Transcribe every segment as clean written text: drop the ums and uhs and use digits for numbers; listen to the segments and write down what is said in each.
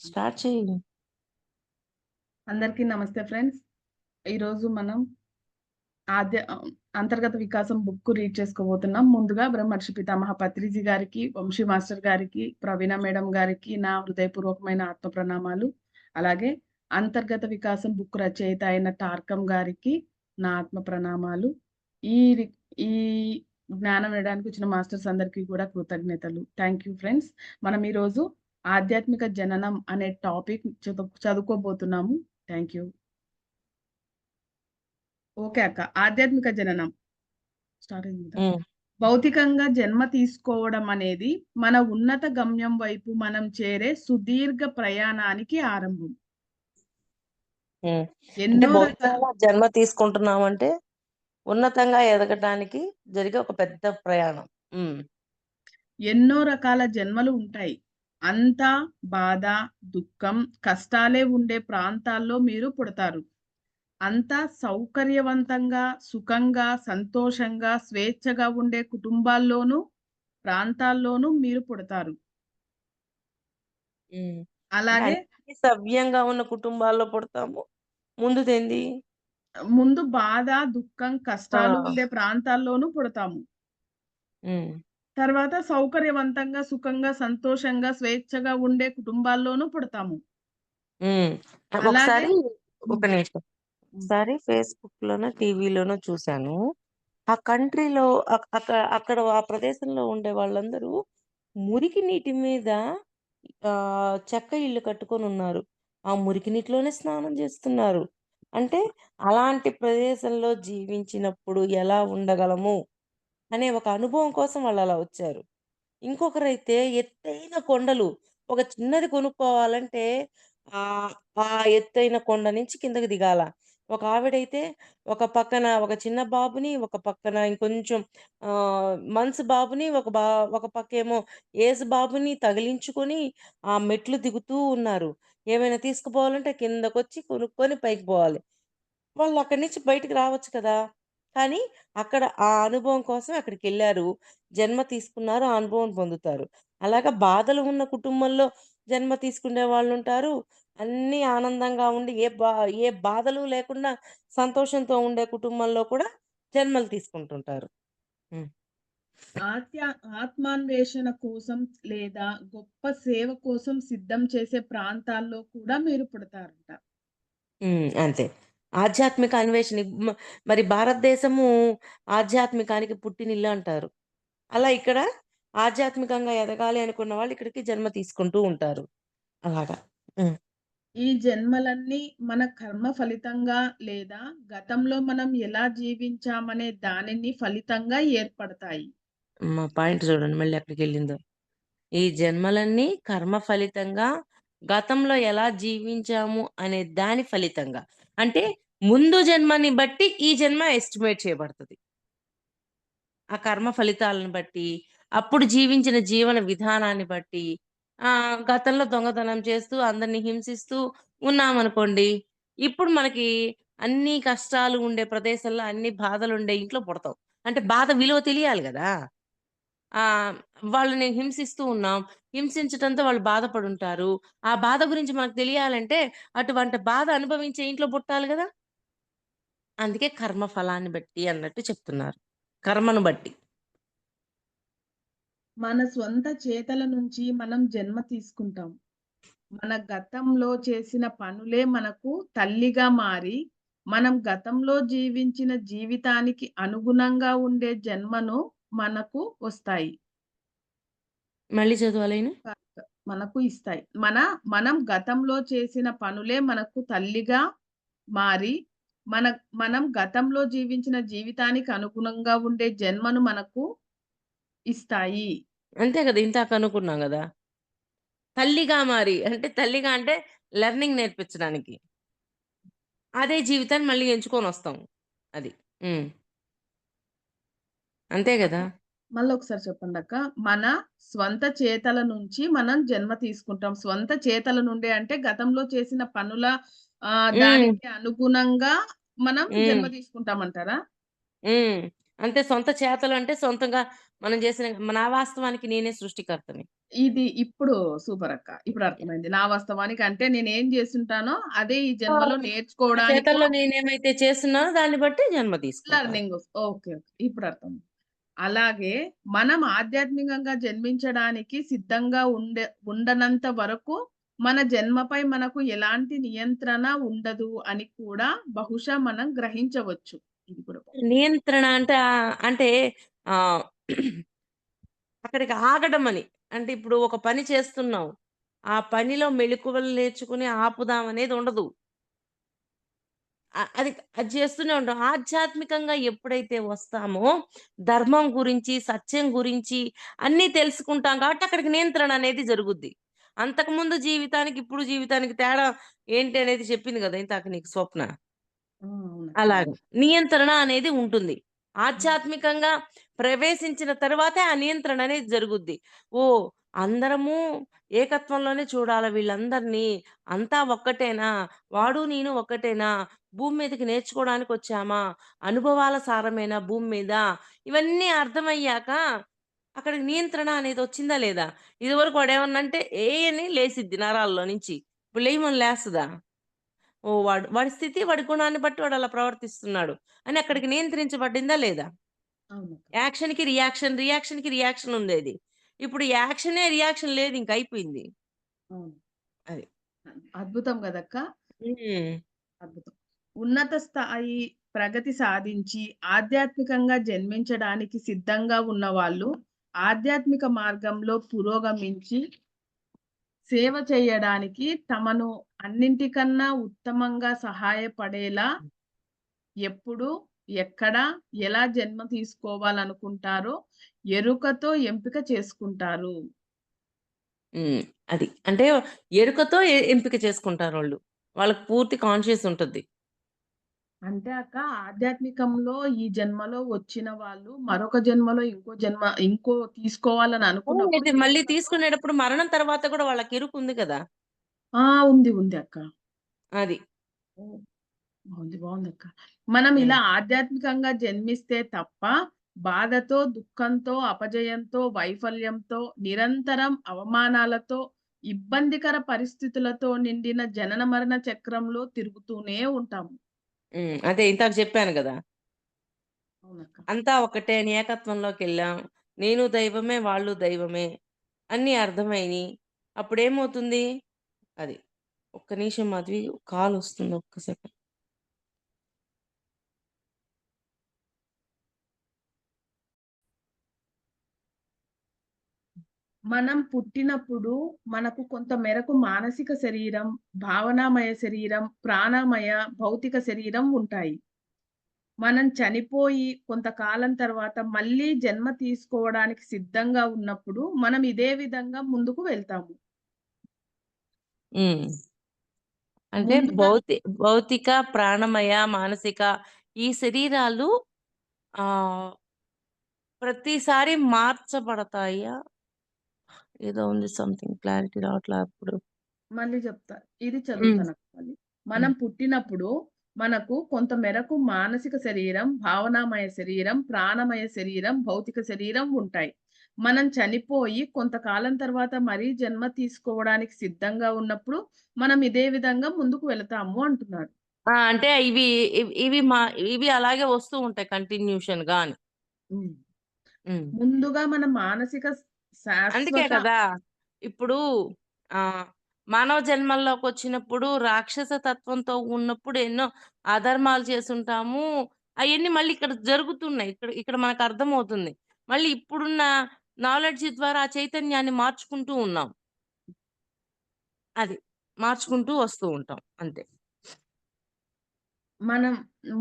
Start చెయ్యి. అందరికీ నమస్తే ఫ్రెండ్స్. ఈరోజు మనం ఆద్య అంతర్గత వికాసం బుక్ రీడ్ చేసుకోబోతున్నాం. ముందుగా బ్రహ్మర్షి పితామహ పత్రిజీ గారికి, వంశీ మాస్టర్ గారికి, ప్రవీణ మేడం గారికి నా హృదయపూర్వకమైన ఆత్మ ప్రణామాలు. అలాగే అంతర్గత వికాసం బుక్ రచయిత అయిన టార్కం గారికి నా ఆత్మ ప్రణామాలు. ఈ రి ఈ జ్ఞానం వినడానికి వచ్చిన మాస్టర్స్ అందరికీ కూడా కృతజ్ఞతలు. Thank you friends. మనం ఈరోజు ఆధ్యాత్మిక జననం అనే టాపిక్ చదువుకోబోతున్నాము. Thank you. ఓకే అక్క. ఆధ్యాత్మిక జననం స్టార్ట్ అయింది కదా. హ్మ్. భౌతికంగా జన్మ తీసుకోవడం అనేది మన ఉన్నత గమ్యం వైపు మనం చేరే సుదీర్ఘ ప్రయాణానికి ఆరంభం. హ్మ్. అంటే ఎన్నో రకాల భౌతికంగా జన్మ తీసుకుంటున్నామంటే, ఉన్నతంగా ఎదగటానికి జరిగే ఒక పెద్ద ప్రయాణం. హ్మ్. ఎన్నో రకాల జన్మలు ఉంటాయి. అంతా బాధ, దుఃఖం, కష్టాలే ఉండే ప్రాంతాల్లో మీరు పుడతారు. అంతా సౌకర్యవంతంగా, సుఖంగా, సంతోషంగా, స్వేచ్ఛగా ఉండే కుటుంబాల్లోనూ, ప్రాంతాల్లోనూ మీరు పుడతారు. హ్మ్. అంటే అలాగే అన్ని సవ్యంగా ఉన్న కుటుంబాల్లో పుడతాము. ముందుదేంది? ముందు బాధ, దుఃఖం, ఆ! కష్టాలు ఉండే ప్రాంతాల్లోనూ పుడతాము. హ్మ్. తర్వాత సౌకర్యవంతంగా, సుఖంగా, సంతోషంగా, స్వేచ్ఛగా ఉండే కుటుంబాల్లోనూ పుడతాము. హ్మ్. అలాగే ఒకసారి ఒక హ్మ్. నిమిషం. హ్మ్. ఒకసారి ఫేస్‌బుక్‌లోనో, టీవీలోనో చూసాను. ఆ కంట్రీలో అక్కడ ఆ ప్రదేశంలో ఉండే వాళ్ళందరూ మురికి నీటి మీద చెక్క ఇల్లు కట్టుకొనున్నారు. ఆ మురికి నీటిలోనే స్నానం జేస్తున్నారు. అంటే అలాంటి ప్రదేశంలో జీవించినప్పుడు ఎలా ఉండగలము అనే ఒక అనుభవం కోసం వాళ్ళలా వచ్చారు. ఇంకొకరైతే ఎత్తైన కొండలు. ఒక చిన్నది కొనుక్కోవాలంటే ఆహ్, ఆ ఎత్తైన కొండ నుంచి కిందకి దిగాల. ఒక ఆవిడైతే ఒక చిన్న బాబుని, ఒక పక్కన ఇంకొంచెం మంత్స్ బాబుని, ఒక పక్కేమో ఏజ్ బాబుని తగిలించుకొని ఆ మెట్లు దిగుతూ ఉన్నారు. ఏమైనా తీసుకుపోవాలంటే కిందకొచ్చి కొనుక్కొని పైకి పోవాలి. వాళ్ళు అక్కడి నుంచి బయటికి రావచ్చు కదా! కానీ అక్కడ ఆ అనుభవం కోసం అక్కడికెళ్లారు. జన్మ తీసుకున్నారు. ఆ అనుభవం పొందుతారు. అలాగా బాధలు ఉన్న కుటుంబంలో జన్మ తీసుకునే వాళ్ళుంటారు. అన్నీ ఆనందంగా ఉండి ఏ బాధలు లేకుండా సంతోషంతో ఉండే కుటుంబంలో కూడా జన్మలు తీసుకుంటుంటారు. హ్మ్. ఆత్య ఆత్మాన్వేషణ కోసం లేదా గొప్ప సేవ కోసం సిద్ధం చేసే ప్రాంతాల్లో కూడా మీరు పుడతారంట. హ్మ్. అంతే. ఆధ్యాత్మిక అన్వేషణ మరి భారతదేశము ఆధ్యాత్మికానికి పుట్టినిల్లు అంటారు. అలా ఇక్కడ ఆధ్యాత్మికంగా ఎదగాలి అనుకున్న వాళ్ళు ఇక్కడికి జన్మ తీసుకుంటూ ఉంటారు. అలాగా. హ్మ్. ఈ జన్మలన్నీ మన కర్మ ఫలితంగా లేదా గతంలో మనం ఎలా జీవించామనే దానిని ఫలితంగా ఏర్పడతాయి. మా పాయింట్ చూడండి మళ్ళీ ఎక్కడికెళ్ళిందో. ఈ జన్మలన్నీ కర్మ ఫలితంగా గతంలో ఎలా జీవించాము అనే దాని ఫలితంగా. అంటే ముందు జన్మని బట్టి ఈ జన్మ ఎస్టిమేట్ చేయబడతది. ఆ కర్మ ఫలితాలను బట్టి, అప్పుడు జీవించిన జీవన విధానాన్ని బట్టి, గతంలో దొంగతనం చేస్తూ, అందరిని హింసిస్తూ ఉన్నామనుకోండి, ఇప్పుడు మనకి అన్ని కష్టాలు ఉండే ప్రదేశంలో, అన్ని బాధలుండే ఇంట్లో పుడతాం. అంటే బాధ విలువ తెలియాలి గదా! ఆహ్, వాళ్ళని హింసిస్తూ ఉన్నాం. హింసించటంతో వాళ్ళు బాధపడుంటారు. ఆ బాధ గురించి మనకు తెలియాలంటే, అటువంటి బాధ అనుభవించే ఇంట్లో పుట్టాలి గదా! అందుకే కర్మ ఫలాన్ని బట్టి అన్నట్టు చెప్తున్నారు. కర్మను బట్టి. మన స్వంత చేతల నుంచి మనం జన్మ తీసుకుంటాం. మన గతంలో చేసిన పనులే మనకు తల్లిగా మారి, మనం గతంలో జీవించిన జీవితానికి అనుగుణంగా ఉండే జన్మను మనకు వస్తాయి. మళ్ళీ చదువా లైను? మనకు ఇస్తాయి. మనం గతంలో చేసిన పనులే మనకు తల్లిగా మారి, మన మనం గతంలో జీవించిన జీవితానికి అనుగుణంగా ఉండే జన్మను మనకు ఇస్తాయి. అంతే గదా! ఇందాక అనుకున్నాం గదా! తల్లిగా మారి అంటే తల్లిగా అంటే లెర్నింగ్ నేర్పించడానికి. అదే జీవితాన్ని మళ్ళీ ఎంచుకొనొస్తాం. అది. హ్మ్. అంతే గదా! మళ్ళొకసారి చెప్పండక్క. మన స్వంత చేతల నుంచి మనం జన్మ తీసుకుంటాం. స్వంత చేతల నుండి అంటే గతంలో చేసిన పనుల హ్మ్. దానికి అనుగుణంగా మనం హ్మ్. జన్మ తీసుకుంటామంటారా? హ్మ్. అంతే సొంత చేతలు అంటే సొంతంగా మనం చేసిన నా వాస్తవానికి నేనే సృష్టికర్తని. ఇది ఇప్పుడు సూపరక్క. ఇప్పుడు అర్థమైంది. నా వాస్తవానికి అంటే నేనేం జేసుంటానో అదే ఈ ఆ! జన్మలో నా నేర్చుకోవడానికో చేతల్లో నేనేమైతే చేస్తున్నానో దాన్ని బట్టి జన్మ తీసుకుంటాను. Learning okay. ఓకే. ఇప్పుడు అర్థమైంది. అలాగే మనం ఆధ్యాత్మికంగా జన్మించడానికి సిద్ధంగా ఉండనంత వరకు మన జన్మపై మనకు ఎలాంటి నియంత్రణ ఉండదు అని కూడా బహుశా మనం గ్రహించవచ్చు. ఇది కూడా నియంత్రణ అంటే అంటే ఆహ్, అక్కడికి ఆగడమని. అంటే ఇప్పుడు ఒక పని చేస్తున్నాం. ఆ పనిలో మెళకువలు నేర్చుకొని ఆపుదామనేది ఉండదు. అది అది చేస్తూనే ఉంటాం. ఆధ్యాత్మికంగా ఎప్పుడైతే వస్తామో, ధర్మం గురించి, సత్యం గురించి అన్నీ తెలుసుకుంటాం కాబట్టి అక్కడికి నియంత్రణ అనేది జరుగుద్ది. అంతకుముందు జీవితానికి, ఇప్పుడు జీవితానికి తేడా ఏంటి అనేది చెప్పింది గదా! ఇందాక నీకు స్వప్న. ఆ! అవునక్క. అలాగా. అవును. నియంత్రణ అనేది ఉంటుంది. హ్మ్. ఆధ్యాత్మికంగా ప్రవేశించిన తరువాతే ఆ నియంత్రణ అనేది జరుగుద్ది. ఓహ్! అందరము ఏకత్వంలోనే చూడాలా వీళ్ళందరినీ. అంతా ఒక్కటేనా? వాడు నేను ఒక్కటేనా? భూమి మీదకి నేర్చుకోవడానికొచ్చామా? అనుభవాల సారమేనా భూమి మీద? ఇవన్నీ అర్థమయ్యాక అక్కడికి నియంత్రణ అనేదొచ్చిందా లేదా? ఇదివరకు వాడేమన్నంటే అని లేసిద్ది నరాల్లో నుంచి. ఇప్పుడు లేయమని లేస్తదా? ఓహ్! వాడి స్థితి, వాడి గుణాన్ని బట్టి వాడలా ప్రవర్తిస్తున్నాడు అని అక్కడికి నియంత్రించబడిందా లేదా? అవునక్క. యాక్షన్‌కి రియాక్షన్, రియాక్షన్‌కి రియాక్షన్ ఉండేది. ఇప్పుడు యాక్షనే రియాక్షన్ లేదింక అయిపోయింది. అవును. అది. అద్భుతం గదక్క! హ్మ్. అద్భుతం. ఉన్నత స్థాయి ప్రగతి సాధించి ఆధ్యాత్మికంగా జన్మించడానికి సిద్ధంగా ఉన్నవాళ్ళు ఆధ్యాత్మిక మార్గంలో పురోగమించి సేవ చేయడానికి తమను అన్నింటికన్నా ఉత్తమంగా సహాయపడేలా ఎప్పుడు, ఎక్కడ, ఎలా జన్మ తీసుకోవాలనుకుంటారో ఎరుకతో ఎంపిక చేసుకుంటారు. హ్మ్. అది. అంటే ఎరుకతో ఎంపిక చేసుకుంటారోళ్ళు. వాళ్ళకి పూర్తి కాన్షియస్ ఉంటది. అంటే అక్క ఆధ్యాత్మికంలో ఈ జన్మలో వచ్చిన వాళ్ళు మరొక జన్మలో ఇంకో తీసుకోవాలని అనుకున్నప్పుడు అయితే మళ్ళీ ఎరుకతో తీసుకునేటప్పుడు మరణం తర్వాత గూడా వాళ్ళకి ఎరుకుంది గదా! ఆ! ఉంది. ఉంది అక్క. అది. ఓహ్! బావుందక్క. మనం హ్మ్. ఇలా ఆధ్యాత్మికంగా జన్మిస్తే తప్ప బాధతో, దుఃఖంతో, అపజయంతో, వైఫల్యంతో, నిరంతరం అవమానాలతో, ఇబ్బందికర పరిస్థితులతో నిండిన జనన మరణ చక్రంలో తిరుగుతూనే ఉంటాము. హ్మ్. అదే ఇందాక జెప్పాను గదా! అవునక్క. అంతా ఒకటే అని ఏకత్వంలోకెళ్ళాం. నేను దైవమే, వాళ్ళు దైవమే అన్నీ అర్థమైనియి. అప్పుడేమవుతుంది? అది. ఒక్క నిమిషం మాధవి కాలొస్తుంది ఒక్క సెకండ్. మనం పుట్టినప్పుడు మనకు కొంత మేరకు మానసిక శరీరం, భావనామయ శరీరం, ప్రాణమయ, భౌతిక శరీరం ఉంటాయి. మనం చనిపోయి కొంతకాలం తర్వాత మళ్ళీ జన్మ తీసుకోవడానికి సిద్ధంగా ఉన్నప్పుడు మనం ఇదే విధంగా ముందుకు వెళ్తాము. హ్మ్. అంటే ముందుగా భౌతిక, ప్రాణమయ, మానసిక ఈ శరీరాలు ఆహ్, ప్రతిసారి మార్చబడతాయా? ఏదో ఉంది సంథింగ్ క్లారిటీ రావట్లా ఇప్పుడు. మళ్ళీ చెప్తా. ఇది హ్మ్. చదువుతానక్క మళ్ళీ. మనం హ్మ్. పుట్టినప్పుడు మనకు కొంత మేరకు మానసిక శరీరం, భావనామయ శరీరం, ప్రాణమయ శరీరం, భౌతిక శరీరం ఉంటాయి. మనం చనిపోయి కొంతకాలం తర్వాత మరీ జన్మ తీసుకోవడానికి సిద్ధంగా ఉన్నప్పుడు మనం ఇదే విధంగా ముందుకు వెళతాము అంటున్నాడు. ఆ! అంటే ఇవి అలాగే వస్తూ ఉంటాయి కంటిన్యూషన్‌గా అని. హ్మ్. హ్మ్. ముందుగా మన మానసిక అందుకే శాశ్వత కదా! ఇప్పుడు ఆహ్, మానవ జన్మల్లోకొచ్చినప్పుడు రాక్షస తత్వంతో ఉన్నప్పుడు ఎన్నో అధర్మాలు చేసుంటాము. అయన్నీ మళ్ళీ ఇక్కడ జరుగుతున్నాయి. ఇక్కడ ఇక్కడ మనకర్థమవుతుంది. మళ్ళీ ఇప్పుడున్న నాలెడ్జ్ ద్వారా ఆ చైతన్యాన్ని మార్చుకుంటూ ఉన్నాం. అది. మార్చుకుంటూ వస్తూ ఉంటాం. అంతే. మనం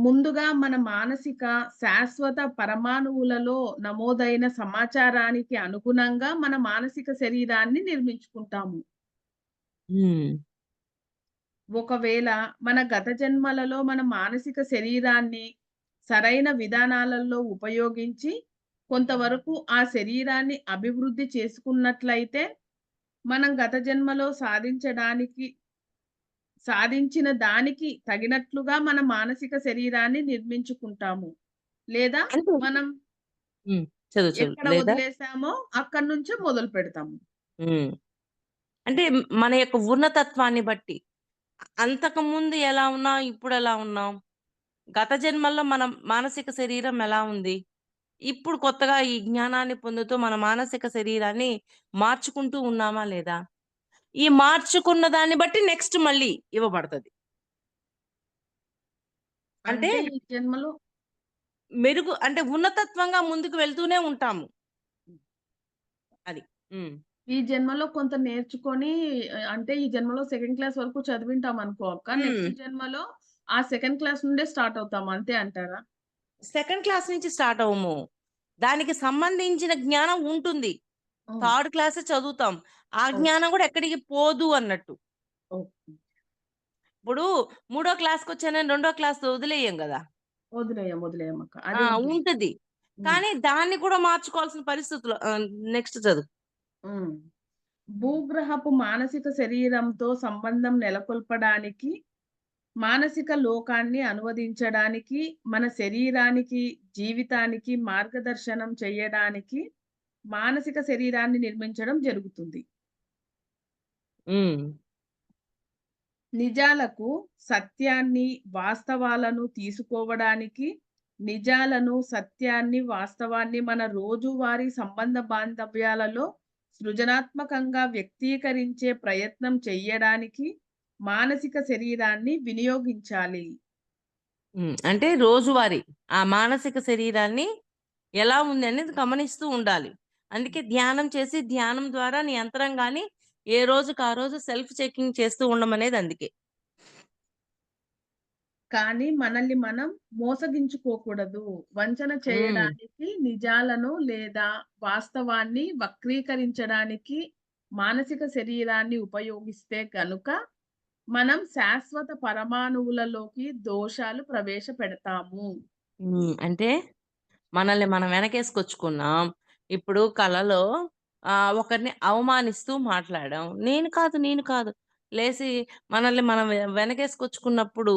ముందుగా మన మానసిక శాశ్వత పరమాణువులలో నమోదైన సమాచారానికి అనుగుణంగా మన మానసిక శరీరాన్ని నిర్మించుకుంటాము. హ్మ్. ఒకవేళ మన గత జన్మలలో మన మానసిక శరీరాన్ని సరైన విధానాలలో ఉపయోగించి కొంతవరకు ఆ శరీరాన్ని అభివృద్ధి చేసుకున్నట్లయితే మనం గత జన్మలో సాధించిన దానికి తగినట్లుగా మన మానసిక శరీరాన్ని నిర్మించుకుంటాము. లేదా అంటే మనం హ్మ్. చదువు చదువు. ఎక్కడ లేదా వదిలేసామో అక్కడి నుంచే మొదలుపెడతాము. హ్మ్. అంటే మన యొక్క ఉన్నతత్వాన్ని బట్టి అంతకుముందు ఎలా ఉన్నాం, ఇప్పుడెలా ఉన్నాం? గత జన్మల్లో మన మానసిక శరీరం ఎలా ఉంది? ఇప్పుడు కొత్తగా ఈ జ్ఞానాన్ని పొందుతూ మన మానసిక శరీరాన్ని మార్చుకుంటూ ఉన్నామా లేదా? ఈ మార్చుకున్న దాన్ని బట్టి నెక్స్ట్ మళ్ళీ ఇవ్వబడతది. అంటే అంటే ఈ జన్మలో మెరుగు అంటే ఉన్నతత్వంగా ముందుకు వెళ్తూనే ఉంటాము. అది. హ్మ్. ఈ జన్మలో కొంత నేర్చుకొని అంటే ఈ జన్మలో సెకండ్ క్లాస్ వరకు చదివింటామనుకో అక్క. హ్మ్. నెక్స్ట్ జన్మలో ఆ సెకండ్ క్లాస్ నుండే స్టార్ట్ అవుతాం అంతే అంటారా? సెకండ్ క్లాస్ నుంచి స్టార్ట్ అవ్వము. దానికి సంబంధించిన జ్ఞానం ఉంటుంది. హ్మ్. థర్డ్ క్లాసే చదువుతాం. ఆ ఓహ్! జ్ఞానం గూడా ఎక్కడికి పోదు అన్నట్టు. ఓకే. ఇప్పుడు మూడో క్లాస్‌కొచ్చానని రెండో క్లాస్ వదిలేయం గదా! వదిలేయమక్క. ఆ! అది ఉంటుంది. ఉంటది. హ్మ్. కానీ దాన్ని కూడా మార్చుకోవాల్సిన పరిస్థితులు నెక్స్ట్ చదువు. హ్మ్. భూగ్రహపు మానసిక శరీరంతో సంబంధం నెలకొల్పడానికి, మానసిక లోకాన్ని అనువదించడానికి, మన శరీరానికి, జీవితానికి మార్గదర్శనం చెయ్యడానికి మానసిక శరీరాన్ని నిర్మించడం జరుగుతుంది. హ్మ్. నిజాలకు, సత్యాన్ని, వాస్తవాలను తీసుకోవడానికి, నిజాలను, సత్యాన్ని, వాస్తవాన్ని మన రోజువారీ సంబంధ బాంధవ్యాలలో సృజనాత్మకంగా వ్యక్తీకరించే ప్రయత్నం చెయ్యడానికి మానసిక శరీరాన్ని వినియోగించాలి. హ్మ్. అంటే రోజువారీ ఆ మానసిక శరీరాన్ని ఎలా ఉంది అనేది గమనిస్తూ ఉండాలి. అందుకే ధ్యానం చేసి, ధ్యానం ద్వారా నీ యంత్రాంగాన్ని ఏ రోజుకి ఆ రోజు సెల్ఫ్ చెకింగ్ చేస్తూ ఉండమనేది అందుకే. కానీ మనల్ని మనం మోసగించుకోకూడదు. వంచన హ్మ్. చేయడానికి నిజాలను లేదా వాస్తవాన్ని వక్రీకరించడానికి మానసిక శరీరాన్ని ఉపయోగిస్తే గనుక మనం శాశ్వత పరమాణువులలోకి దోషాలు ప్రవేశపెడతాము. హ్మ్. అంటే మనల్ని మనం వెనకేసుకొచ్చుకున్నాం. ఇప్పుడు కలలో ఒకరిని అవమానిస్తూ మాట్లాడాం. నేను కాదు, నేను కాదు. లేసి మనల్ని మనం వెనకేసుకొచ్చుకున్నప్పుడు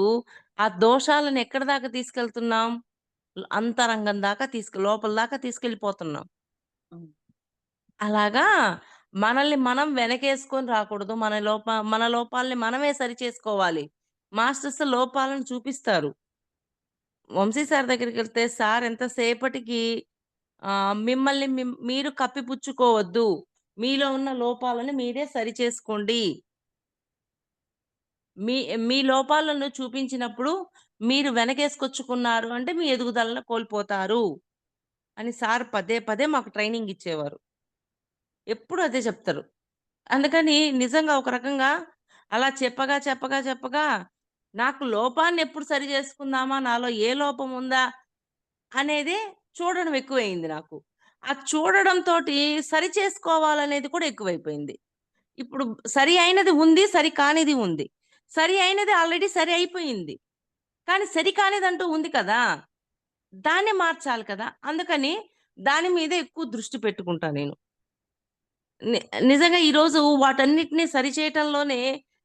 ఆ దోషాలను ఎక్కడి దాకా తీసుకెళ్తున్నాం? అంతరంగం దాకా లోపల దాకా తీసుకెళ్ళిపోతున్నాం. అవును. అలాగా మనల్ని మనం వెనకేసుకొని రాకూడదు. మన లోపాల్ని మనమే సరిచేసుకోవాలి. మాస్టర్స్ లోపాలను చూపిస్తారు. వంశీ సార్ దగ్గరికెళ్తే సార్ ఎంతసేపటికి మిమ్మల్ని మీరు కప్పిపుచ్చుకోవద్దు. మీలో ఉన్న లోపాలను మీరే సరిచేసుకోండి. మీ మీ లోపాలను చూపించినప్పుడు మీరు వెనకేసుకొచ్చుకున్నారు అంటే మీ ఎదుగుదలను కోల్పోతారు అని సార్ పదే పదే మాకు ట్రైనింగ్ ఇచ్చేవారు. ఎప్పుడు అదే చెప్తారు. అందుకని నిజంగా ఒక రకంగా అలా చెప్పగా, చెప్పగా, చెప్పగా నాకు లోపాన్ని ఎప్పుడు సరి చేసుకుందామా? నాలో ఏ లోపం ఉందా? అనేదే చూడడం ఎక్కువయింది నాకు. ఆ చూడడంతోటి సరి చేసుకోవాలనేది కూడా ఎక్కువైపోయింది. ఇప్పుడు సరి అయినది ఉంది, సరి కానిది ఉంది. సరి అయినది ఆల్రెడీ సరి అయిపోయింది. కానీ సరి కానిదంటూ ఉంది కదా! దాన్ని మార్చాలి కదా! అందుకని దాని మీద ఎక్కువ దృష్టి పెట్టుకుంటా నేను. ని నిజంగా ఈరోజు వాటన్నిటిని సరిచేయటంలోనే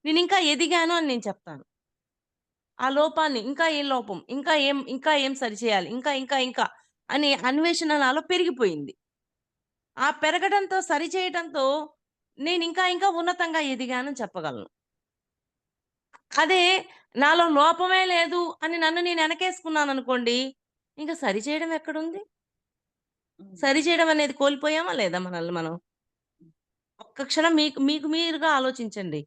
నేనింకా ఎదిగాను అని నేను చెప్తాను. ఆ లోపాన్ని ఇంకా ఏం లోపం? ఇంకా ఏం సరిచేయాలి? ఇంకా అని అన్వేషణ నాలో పెరిగిపోయింది. ఆ పెరగడంతో, సరిచేయటంతో నేనింకా ఉన్నతంగా ఎదిగానని చెప్పగలను. అదే నాలో లోపమే లేదు అని నన్ను నేను ఎనకేసుకున్నాననుకోండి, ఇంక సరిచేయడం ఎక్కడుంది? అవును. సరిచేయడం అనేది కోల్పోయామా లేదా మనల్ని మనం? ఒక్క క్షణం మీకు మీకు మీరుగా ఆలోచించండి.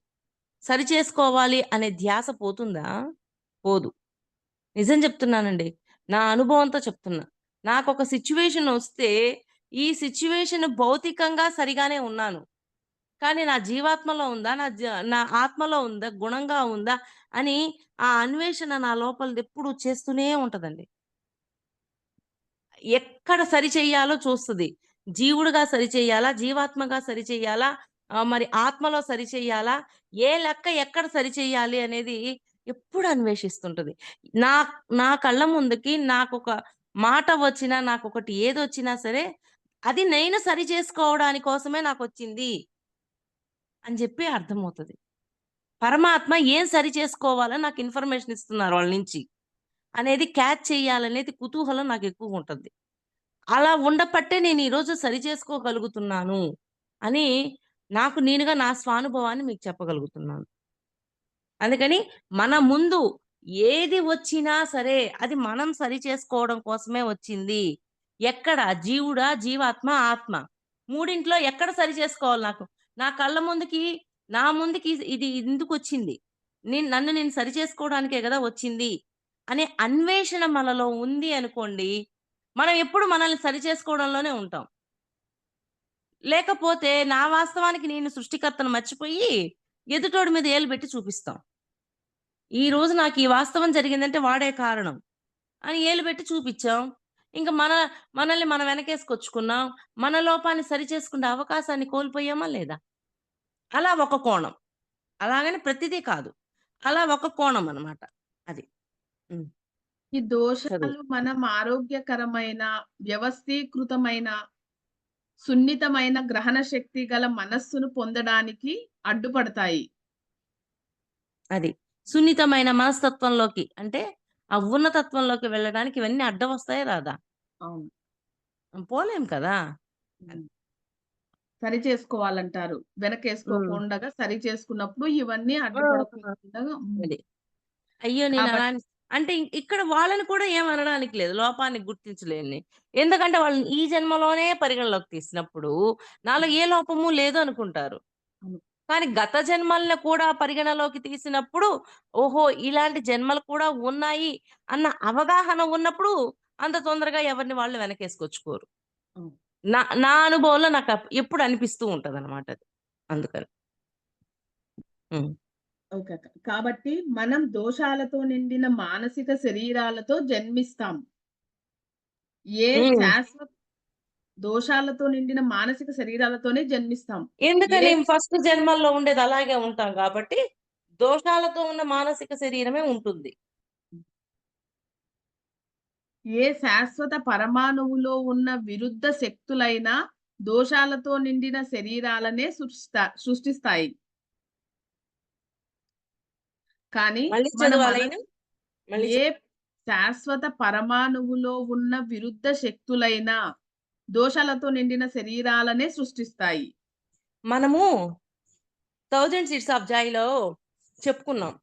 సరిచేసుకోవాలి అనే ధ్యాస పోతుందా? పోదు. నిజం చెప్తున్నానండి. నా అనుభవంతో చెప్తున్నా. నాకొక సిట్యుయేషనొస్తే, ఈ సిట్యుయేషన్ భౌతికంగా సరిగానే ఉన్నాను. కానీ నా జీవాత్మలో ఉందా? నా ఆత్మలో ఉందా? గుణంగా ఉందా? అని ఆ అన్వేషణ నా లోపలిదెప్పుడు చేస్తూనే ఉంటదండి. ఎక్కడ సరిచెయ్యాలో చూస్తది. జీవుడుగా సరిచెయ్యాలా? జీవాత్మగా సరిచెయ్యాలా? మరి ఆత్మలో సరిచెయ్యాలా? ఏ లెక్క ఎక్కడ సరిచెయ్యాలి అనేది ఎప్పుడు అన్వేషిస్తుంటది. నా నా కళ్ళ ముందుకి నాకొక మాట వచ్చినా, నాకొకటి ఏదొచ్చినా సరే, అది నేను సరిచేసుకోవడాని కోసమే నాకొచ్చింది అని జెప్పి అర్థమవుతది. పరమాత్మ ఏం సరి చేసుకోవాలని నాకు ఇన్ఫర్మేషన్ ఇస్తున్నారు వాళ్ళ నుంచి. అనేది క్యాచ్ చేయాలనేది కుతూహలం నాకెక్కువుంటది. అలా ఉండపట్టే నేను ఈరోజు సరిచేసుకోగలుగుతున్నాను అని నాకు నేనుగా నా స్వానుభవాన్ని మీకు చెప్పగలుగుతున్నాను. అందుకని మన ముందు ఏది వచ్చినా సరే అది మనం సరిచేసుకోవడం కోసమే వచ్చింది. ఎక్కడ జీవుడా, జీవాత్మ, ఆత్మ. మూడింట్లో ఎక్కడ సరిచేసుకోవాలి నాకు? నా కళ్ళ ముందుకి నా ముందుకి ఇది ఎందుకొచ్చింది? నన్ను నేను సరిచేసుకోవడానికే గదా వచ్చింది. అనే అన్వేషణ మనలో ఉంది అనుకోండి, మనం ఎప్పుడు మనల్ని సరిచేసుకోవడంలోనే ఉంటాం. లేకపోతే నా వాస్తవానికి నేను సృష్టికర్తను మర్చిపోయి ఎదుటోడి మీద ఏలు బెట్టి చూపిస్తాం. ఈరోజు నాకు ఈ వాస్తవం జరిగిందంటే వాడే కారణం అని ఏలు బెట్టి చూపిచ్చాం. ఇంక మనల్ని మనం వెనకేసుకొచ్చుకున్నాం. మన లోపాన్ని సరిచేసుకునే అవకాశాన్ని కోల్పోయామా లేదా? అలా ఒక కోణం. అలాగని ప్రతిదీ కాదు. అలా ఒక కోణం అన్నమాట. అది. హ్మ్. ఈ చదువు. దోషాలు మనం ఆరోగ్యకరమైన, వ్యవస్థీకృతమైన, సున్నితమైన గ్రహణ శక్తి గల మనస్సును పొందడానికి అడ్డుపడతాయి. అది. సున్నితమైన మనస్తత్వంలోకి అంటే ఆ ఉన్నతత్వంలోకి వెళ్ళడానికి ఇవన్నీ అడ్డం వస్తాయా రాదా? అవును. పోలేం కదా! హ్మ్. సరి చేసుకోవాలంటారు. హ్మ్. వెనకేసుకోకుండగా సరి చేసుకున్నప్పుడు ఇవన్నీ ఆ! అడ్డుపడకుండా అది. అయ్యో! నేనలా కాబట్టి అంటే ఇక్కడ వాళ్ళని కూడా ఏమనడానికి లేదు. లోపాన్ని గుర్తించలేని. ఎందుకంటే వాళ్ళని ఈ జన్మలోనే పరిగణలోకి తీసినప్పుడు, నాలో హ్మ్. ఏ లోపము లేదు అనుకుంటారు. అవును. కానీ గత జన్మల్ని కూడా పరిగణలోకి తీసినప్పుడు, ఓహో! ఇలాంటి జన్మలు కూడా ఉన్నాయి అన్న అవగాహన ఉన్నప్పుడు, అంత తొందరగా ఎవరిని వాళ్ళు వెనకేసుకొచ్చుకోరు. అవును. నా నా అనుభవంలో ఎప్పుడు అనిపిస్తూ ఉంటదనమాట అది. అందుకని. హ్మ్. ఓకే అక్క. కాబట్టి మనం దోషాలతో నిండిన మానసిక శరీరాలతో జన్మిస్తాం. ఏ హ్మ్. శాశ్వత దోషాలతో నిండిన మానసిక శరీరాలతోనే జన్మిస్తాం. ఏ ఎందుకని ఫస్ట్ జన్మల్లో ఉండేది అలాగే ఉంటాం గాబట్టి, దోషాలతో ఉన్న మానసిక శరీరమే ఉంటుంది. ఏ శాశ్వత పరమాణువులో ఉన్న విరుద్ధ శక్తులైనా దోషాలతో నిండిన శరీరాలనే సృష్టిస్తాయి. కానీ మళ్ళీ మన చదువా లైను? మనసు మళ్ళీ ఏ శాశ్వత పరమాణువులో ఉన్న విరుద్ధ శక్తులైనా దోషాలతో నిండిన శరీరాలనే సృష్టిస్తాయి. మనము 'థౌసండ్ సీడ్స్ ఆఫ్ జాయ్‌లో చెప్పుకున్నాం.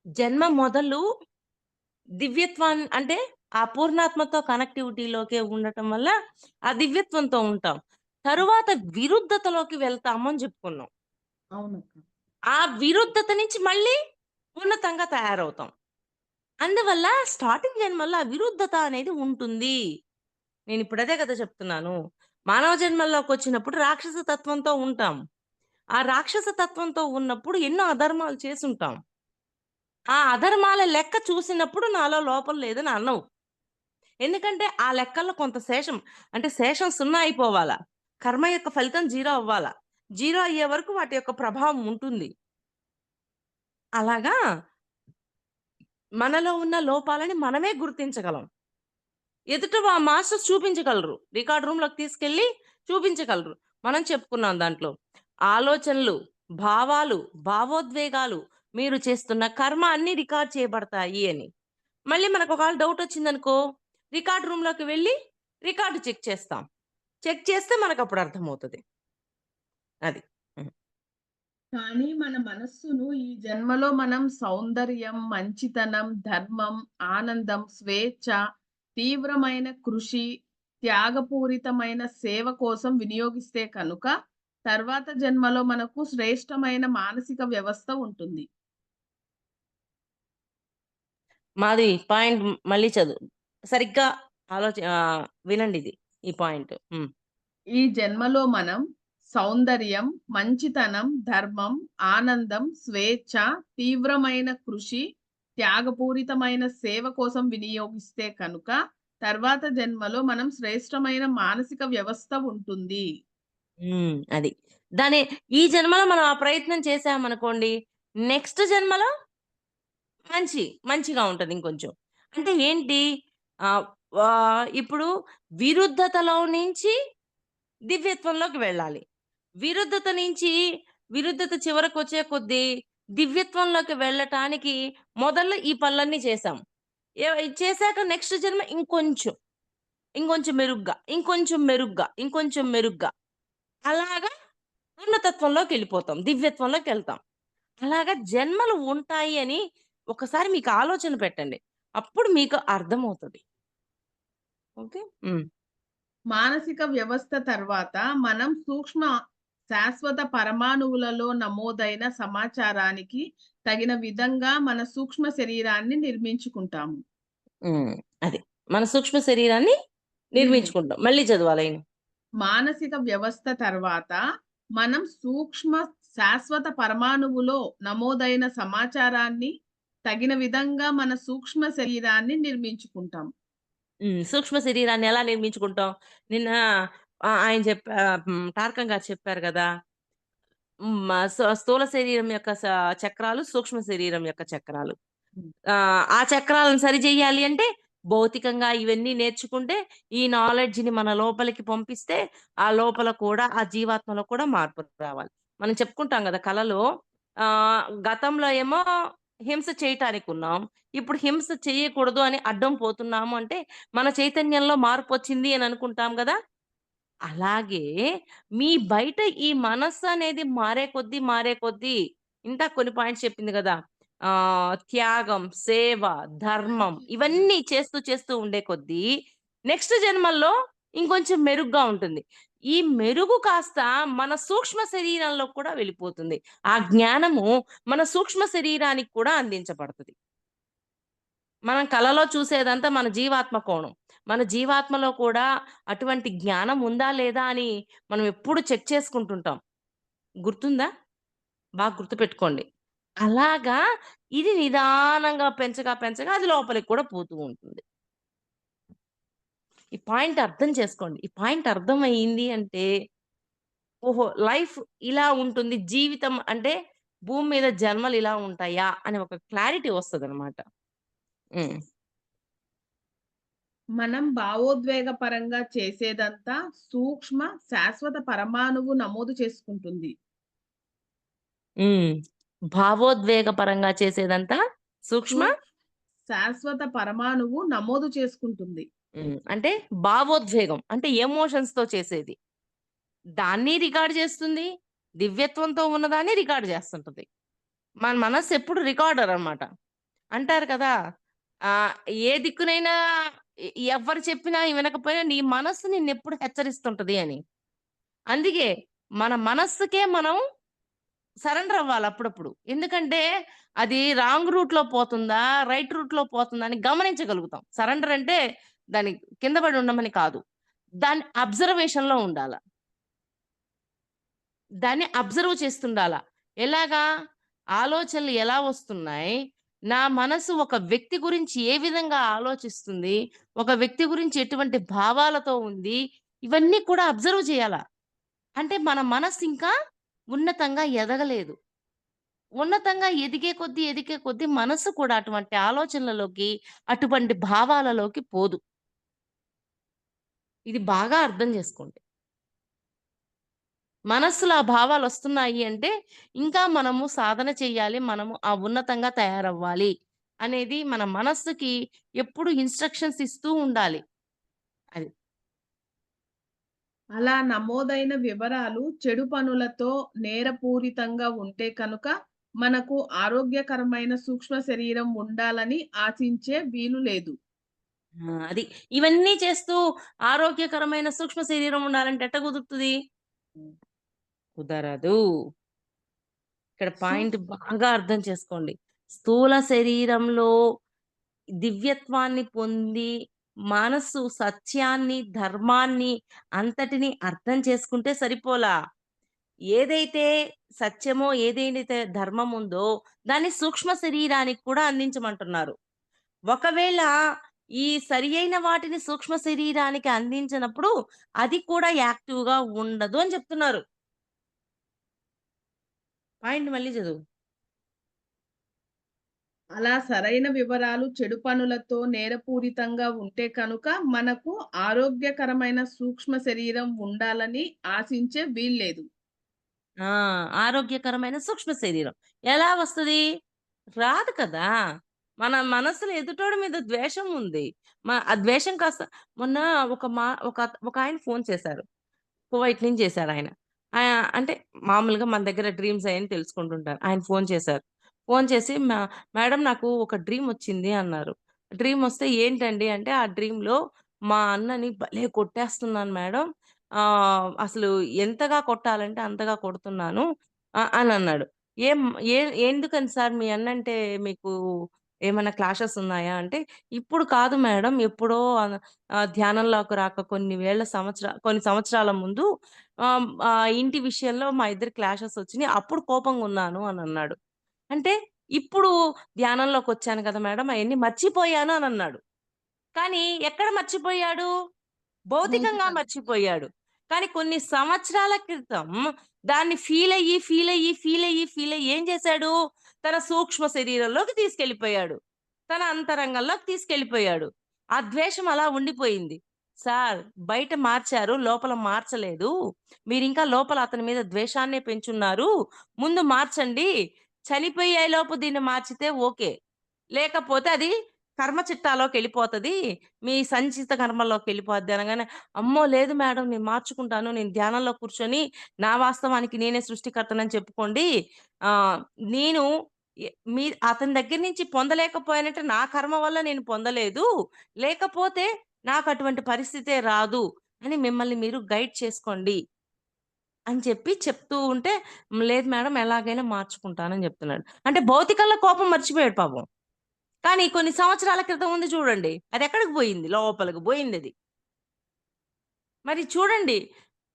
జన్మ మొదలు అంటే ఆ పూర్ణాత్మతో కనెక్టివిటీలోకే ఉండటం వల్ల ఆ దివ్యత్వంతో ఉంటాం. తరువాత విరుద్ధతలోకి వెళ్తాము అని జెప్పుకున్నాం. అవునక్క. ఆ విరుద్ధత నుంచి మళ్ళీ ఉన్నతంగా తయారవుతాం. అందువల్ల స్టార్టింగ్ జన్మల్లో ఆ విరుద్ధత అనేది ఉంటుంది. నేనిప్పుడు అదే కదా చెప్తున్నాను. మానవ జన్మల్లోకొచ్చినప్పుడు రాక్షస తత్వంతో ఉంటాం. ఆ రాక్షస తత్వంతో ఉన్నప్పుడు ఎన్నో అధర్మాలు చేసుంటాం. ఆ అధర్మాల లెక్క చూసినప్పుడు నాలో లోపం లేదని అనవు. ఎందుకంటే ఆ లెక్కల్లో కొంత అంటే శేషం 0 అయిపోవాలా. కర్మ యొక్క ఫలితం 0 అవ్వాలా. 0 అయ్యే వరకు వాటి యొక్క ప్రభావం ఉంటుంది. అలాగా మనలో ఉన్న లోపాలని మనమే గుర్తించగలం. ఎదుట మాస్టర్స్ చూపించగలరు. రికార్డ్ రూమ్‌లోకి తీసుకెళ్ళి చూపించగలరు. మనం చెప్పుకున్నాం దాంట్లో. ఆలోచనలు, భావాలు, భావోద్వేగాలు, మీరు చేస్తున్న కర్మ అన్నీ రికార్డ్ చేయబడతాయి అని. మళ్ళీ మనకు ఒకవేళ డౌటొచ్చిందనుకో, రికార్డ్ రూమ్‌లోకి వెళ్లి రికార్డ్ చెక్ చేస్తాం. చెక్ చేస్తే మనకప్పుడు అర్థమవుతది. అది. హ్మ్. కానీ మన మనస్సును ఈ జన్మలో మనం సౌందర్యం, మంచితనం, ధర్మం, ఆనందం, స్వేచ్ఛ, తీవ్రమైన కృషి, త్యాగపూరితమైన సేవ కోసం వినియోగిస్తే కనుక, తర్వాత జన్మలో మనకు శ్రేష్టమైన మానసిక వ్యవస్థ ఉంటుంది. మాది పాయింట్ మళ్ళీ చదువు. సరిగ్గా వినండిది ఈ పాయింట్. హ్మ్. ఈ జన్మలో మనం సౌందర్యం, మంచితనం, ధర్మం, ఆనందం, స్వేచ్ఛ, తీవ్రమైన కృషి, త్యాగపూరితమైన సేవ కోసం వినియోగిస్తే కనుక, తర్వాత జన్మలో మనం శ్రేష్టమైన మానసిక వ్యవస్థ ఉంటుంది. అది. దాని ఈ జన్మలో మనం ఆ ప్రయత్నం చేశామనుకోండి, నెక్స్ట్ జన్మలో మంచిగా ఉంటది ఇంకొంచెం. అంటే ఏంటి? ఇప్పుడు విరుద్ధతలో నుంచి దివ్యత్వంలోకి వెళ్ళాలి. విరుద్ధత నుంచి విరుద్ధత చివరకొచ్చే కొద్దీ దివ్యత్వంలోకి వెళ్ళటానికి మొదల్లో ఈ పనులన్నీ చేశాం. ఇది చేశాక నెక్స్ట్ జన్మ ఇంకొంచెం, ఇంకొంచెం మెరుగ్గా, ఇంకొంచెం మెరుగ్గా, ఇంకొంచెం మెరుగ్గా అలాగా ఉన్నతత్వంలోకెళ్ళిపోతాం. దివ్యత్వంలోకెళ్తాం. అలాగా జన్మలు ఉంటాయి అని ఒకసారి మీకు ఆలోచన పెట్టండి. అప్పుడు మీకు అర్థమవుతది. ఓకే. హ్మ్. మానసిక వ్యవస్థ తర్వాత మనం శాశ్వత పరమాణువులలో నమోదైన సమాచారానికి తగిన విధంగా మన సూక్ష్మ శరీరాన్ని నిర్మించుకుంటాము. హ్మ్. అది. మన సూక్ష్మ శరీరాన్ని నిర్మి నిర్మించుకుంటాం. మళ్ళీ చదవాలా లైను? మానసిక వ్యవస్థ తర్వాత మనం శాశ్వత పరమాణువులో నమోదైన సమాచారాన్ని తగిన విధంగా మన సూక్ష్మ శరీరాన్ని నిర్మించుకుంటాం. సూక్ష్మ శరీరాన్ని ఎలా నిర్మించుకుంటాం? నిన్న ఆయన టార్కం గారు చెప్పారు గదా! స్థూల శరీరం యొక్క చక్రాలు, సూక్ష్మ శరీరం యొక్క చక్రాలు. హ్మ్. ఆ చక్రాలను సరిజెయ్యాలి అంటే, భౌతికంగా ఇవన్నీ నేర్చుకుంటే, ఈ నాలెడ్జ్‌ని మన లోపలికి పంపిస్తే, ఆ లోపల కూడా ఆ జీవాత్మలో కూడా మార్పు రావాలి. మనం చెప్పుకుంటాం గదా! కలలో గతంలో ఏమో హింస చేయటానికున్నాం. ఇప్పుడు హింస చెయ్యకూడదు అని అడ్డం పోతున్నాము అంటే, మన చైతన్యంలో మార్పొచ్చింది అని అనుకుంటాం గదా! అలాగే మీ బయట ఈ మనస్సనేది మారే కొద్దీ, మారే కొద్దీ ఇందాక కొన్ని పాయింట్స్ చెప్పింది గదా! త్యాగం, సేవ, ధర్మం ఇవన్నీ చేస్తూ, చేస్తూ ఉండే కొద్దీ నెక్స్ట్ జన్మల్లో ఇంకొంచెం మెరుగ్గా ఉంటుంది. ఈ మెరుగు కాస్త మన సూక్ష్మ శరీరంలో కూడా వెళ్ళిపోతుంది. ఆ జ్ఞానము మన సూక్ష్మ శరీరానికి కూడా అందించబడతది. మనం కలలో చూసేదంతా మన జీవాత్మ కోణం. మన జీవాత్మలో కూడా అటువంటి జ్ఞానం ఉందా? లేదా? అని మనం ఎప్పుడు చెక్ చేసుకుంటుంటాం. గుర్తుందా? బాగా గుర్తుపెట్టుకోండి. అలాగా ఇది నిదానంగా పెంచగా, పెంచగా అది లోపలికి కూడా పోతూ ఉంటుంది. ఈ పాయింట్ అర్థం చేసుకోండి. ఈ పాయింట్ అర్థమయింది అంటే, ఓహో! లైఫ్ ఇలా ఉంటుంది. జీవితం అంటే భూమి మీద జన్మలు ఇలా ఉంటాయా? అని ఒక క్లారిటీ వస్తదనమాట. హ్మ్. మనం భావోద్వేగపరంగా చేసేదంతా శాశ్వత పరమాణువు నమోదు చేసుకుంటుంది. హ్మ్. భావోద్వేగపరంగా చేసేదంతా సూక్ష్మ సూక్ శాశ్వత పరమాణువు నమోదు చేసుకుంటుంది. అంటే భావోద్వేగం అంటే ఎమోషన్స్‌తో చేసేది. దాన్ని రికార్డ్ చేస్తుంది. దివ్యత్వంతో ఉన్నదాన్ని రికార్డ్ చేస్తుంటది. మన మనస్సు ఎప్పుడు రికార్డర్ అన్నమాట. అంటారు కదా! ఆహ్, ఏ దిక్కునైనా ఎవ్వరు చెప్పినా వినకపోయినా నీ మనస్సు నిన్నెప్పుడు హెచ్చరిస్తుంటది అని. అందుకే మన మనస్సుకే మనం సరెండర్ అవ్వాలి అప్పుడప్పుడు. ఎందుకంటే అది రాంగ్ రూట్‌లో పోతుందా? రైట్ రూట్‌లో పోతుందా? అని గమనించగలుగుతాం. సరెండర్ అంటే దాన్ని కింద పడి ఉండమని కాదు. దాన్ని అబ్జర్వేషన్‌లో ఉండాల. దాన్ని అబ్జర్వ్ చేస్తుండాల. ఎలాగా? ఆలోచనలు ఎలా వస్తున్నాయి? నా మనసు ఒక వ్యక్తి గురించి ఏ విధంగా ఆలోచిస్తుంది? ఒక వ్యక్తి గురించి ఎటువంటి భావాలతో ఉంది? ఇవన్నీ కూడా అబ్జర్వ్ చేయాల. అంటే మన మనస్సు ఇంకా ఉన్నతంగా ఎదగలేదు. ఉన్నతంగా ఎదిగే కొద్దీ, ఎదిగే కొద్దీ మనసు కూడా అటువంటి ఆలోచనలలోకి, అటువంటి భావాలలోకి పోదు. ఇది బాగా అర్థం జేసుకోండి. మనస్సులో ఆ భావాలొస్తున్నాయి అంటే, ఇంకా మనము సాధన చెయ్యాలి. మనము ఆ ఉన్నతంగా తయారవ్వాలి. అనేది మన మనస్సుకి ఎప్పుడు ఇన్‌స్ట్రక్షన్స్ ఇస్తూ ఉండాలి. అది. అలా నమోదైన వివరాలు చెడు పనులతో నేరపూరితంగా ఉంటే కనుక, మనకు ఆరోగ్యకరమైన సూక్ష్మ శరీరం ఉండాలని ఆశించే వీలు లేదు. అది. ఇవన్నీ చేస్తూ ఆరోగ్యకరమైన సూక్ష్మ శరీరం ఉండాలంటే ఎట్ట కుదురుతది? కుదరదు. ఇక్కడ సు పాయింట్ బాగా అర్థం చేసుకోండి. స్థూల శరీరంలో దివ్యత్వాన్ని పొంది, మనస్సు సత్యాన్ని, ధర్మాన్ని అంతటిని అర్థం చేసుకుంటే సరిపోలా. ఏదైతే సత్యమో, ఏదైతే ధర్మం ఉందో, దాన్ని సూక్ష్మ శరీరానికి కూడా అందించమంటున్నారు. ఒకవేళ ఈ సరియైన వాటిని సూక్ష్మ శరీరానికి అందించనప్పుడు, అది కూడా యాక్టివ్‌గా ఉండదు అని చెప్తున్నారు. పాయింట్ మళ్ళీ చదువు. అలా సరైన వివరాలు చెడు పనులతో నేరపూరితంగా ఉంటే కనుక, మనకు ఆరోగ్యకరమైన సూక్ష్మ శరీరం ఉండాలని ఆశించే వీల్లేదు. ఆ! ఆరోగ్యకరమైన సూక్ష్మ శరీరం. ఎలా వస్తది? రాదు కదా! మన మనసులో ఎదుటోడి మీద ద్వేషం ఉంది. ఆ ద్వేషం కాస్త మొన్న ఒక ఒకాయన ఫోను చేశారు. కువైట్ నుంచి చేశారాయన. అంటే మామూలుగా మన దగ్గర డ్రీమ్స్ అయన్నీ తెలుసుకుంటుంటారు. ఆయన ఫోను చేశారు. ఫోను చేసి మేడం నాకు ఒక డ్రీమొచ్చింది అన్నారు. డ్రీమొస్తే ఏంటండి అంటే, ఆ డ్రీమ్‌లో మా అన్నని భలే కొట్టేస్తున్నాను మేడం. అసలు ఎంతగా కొట్టాలంటే అంతగా కొడుతున్నాను అనన్నాడు. ఏం ఏ ఎందుకని సార్ మీ అన్నంటే మీకు ఏమన్నా క్లాషెస్ ఉన్నాయా అంటే, ఇప్పుడు కాదు మేడం ఎప్పుడో ధ్యానంలోకి రాక కొన్ని సంవత్సరాల ముందు ఇంటి విషయంలో మా ఇద్దరి క్లాషెస్ వచ్చినియి. అప్పుడు కోపంగున్నాను అనన్నాడు. అంటే ఇప్పుడు ధ్యానంలోకొచ్చాను కదా మేడం అయన్నీ మర్చిపోయాను అనన్నాడు. కానీ ఎక్కడ మర్చిపోయాడు? భౌతికంగా భౌతికంగా. మర్చిపోయాడు. కానీ కొన్ని సంవత్సరాల క్రితం దాన్ని ఫీలయ్యి, ఫీలయ్యి, ఫీలయ్యి, ఫీలయ్యి ఏం చేశాడు? తన సూక్ష్మ శరీరంలోకి తీసుకెళ్ళిపోయాడు. తన అంతరంగంలోకి తీసుకెళ్ళిపోయాడు. ఆ ద్వేషం అలా ఉండిపోయింది. సార్ బయట మార్చారు, లోపల మార్చలేదు. మీరింకా లోపల అతని మీద ద్వేషాన్నే పెంచున్నారు. ముందు మార్చండి. చనిపోయేలోపు దీన్ని మార్చితే ఓకే. లేకపోతే అది కర్మ చిట్టాలోకెళ్ళిపోతది. మీ సంచిత కర్మల్లోకెళ్ళిపోద్ది అనంగానే, అమ్మో! లేదు మేడం నేను మార్చుకుంటాను. నేను ధ్యానంలో కూర్చొని నా వాస్తవానికి నేనే సృష్టికర్తనని చెప్పుకోండి. ఆహ్, నేను ఎ మీ అతని దగ్గర నుంచి పొందలేకపోయానంటే నా కర్మ వల్ల నేను పొందలేదు. లేకపోతే నాకటువంటి పరిస్థితే రాదు అని మిమ్మల్ని మీరు గైడ్ చేసుకోండి అని చెప్పి చెప్తూ ఉంటే, లేదు మేడం ఎలాగైనా మార్చుకుంటానని జెప్తున్నాడు. అంటే భౌతికంలో కోపం మర్చిపోయాడు పాపం. కానీ కొన్ని సంవత్సరాల క్రితం ఉంది చూడండి. అదెక్కడికి పోయింది? లోపలికి బోయిందది. మరి చూడండి,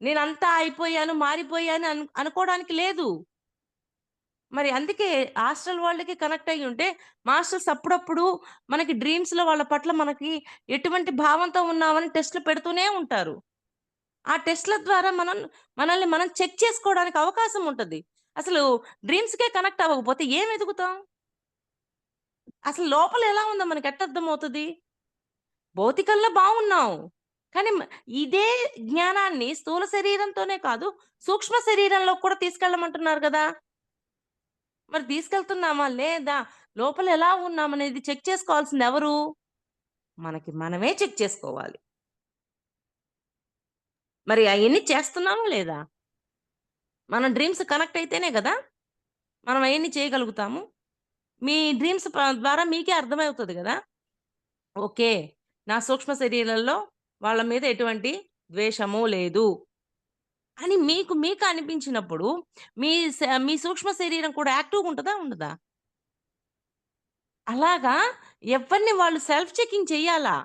నేనంతా అయిపోయాను, మారిపోయాను అనుకోడానికి లేదు. మరి అందుకే ఆస్ట్రల్ వరల్డ్‌కి కనెక్ట్ అయ్యుంటే, మాస్టర్స్ అప్పుడప్పుడు మనకి డ్రీమ్స్‌లో వాళ్ళ పట్ల మనకి ఎటువంటి భావంతో ఉన్నామని టెస్ట్‌లు పెడుతూనే ఉంటారు. ఆ టెస్ట్‌ల ద్వారా మనల్ని మనం చెక్ చేసుకోవడానికి అవకాశం ఉంటది. అసలు డ్రీమ్స్‌కే కనెక్ట్ అవ్వకపోతే ఏం ఎదుగుతాం? అసలు లోపల ఎలా ఉందో మనకెట్ట అర్థమవుతది? భౌతికంలో బావున్నాం. కానీ ఇదే జ్ఞానాన్ని స్థూల శరీరంతోనే కాదు, సూక్ష్మ శరీరంలోకి కూడా తీసుకెళ్ళమంటున్నారు గదా! మరి తీసుకెళ్తున్నామా? లేదా? లోపల ఎలా ఉన్నామనేది చెక్ చేసుకోవాల్సిందెవరు? మనకి మనమే చెక్ చేసుకోవాలి. మరి అయన్నీ చేస్తున్నామా లేదా? మన డ్రీమ్స్ కనెక్ట్ అయితేనే గదా! మనం అయన్నీ చేయగలుగుతాము. మీ డ్రీమ్స్ ద్వారా మీకే అర్థమవుతది గదా! ఓకే. నా సూక్ష్మ శరీరంలో వాళ్ళ మీద ఎటువంటి ద్వేషము లేదు. అని మీకు అనిపించినప్పుడు మీ సూక్ష్మ శరీరం కూడా యాక్టివ్‌గుంటదా? ఉండదా? అలాగా ఎవరిని వాళ్ళు సెల్ఫ్ చెకింగ్ చెయ్యాలా.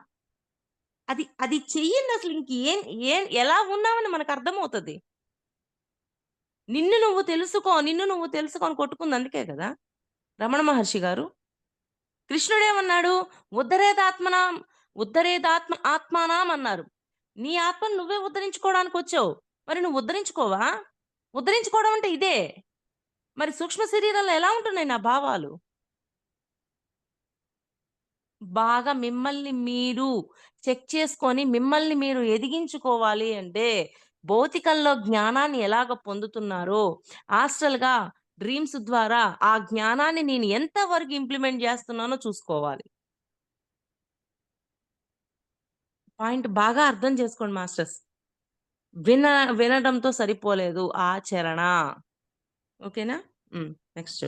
అది అది చెయ్యందసలు ఇంకేం ఎలా ఉన్నామని మనకర్థమవుతది. నిన్ను నువ్వు తెలుసుకో అని కొట్టుకుంది అందుకే గదా! రమణ మహర్షి గారు. కృష్ణుడేమన్నాడు? ఉద్ధరేదాత్మనాం ఆత్మానాం అన్నారు. నీ ఆత్మను నువ్వే ఉద్ధరించుకోవడానికొచ్చావు. మరి నువ్వు ఉద్ధరించుకోవా? ఉద్ధరించుకోవడం అంటే ఇదే. మరి సూక్ష్మ శరీరంలో ఎలా ఉంటున్నాయి నా భావాలు? బాగా మిమ్మల్ని మీరు చెక్ చేసుకొని, మిమ్మల్ని మీరు ఎదిగించుకోవాలి అంటే, భౌతికంలో జ్ఞానాన్ని ఎలాగ పొందుతున్నారో, ఆస్ట్రల్‌గా డ్రీమ్స్ ద్వారా ఆ జ్ఞానాన్ని నేను ఎంత వరకు ఇంప్లిమెంట్ జేస్తున్నానో చూసుకోవాలి. పాయింట్ బాగా అర్థం చేసుకోండి మాస్టర్స్. విన వినడంతో సరిపోలేదు. ఆచరణ. ఓకేనా? హ్మ్. నెక్స్ట్.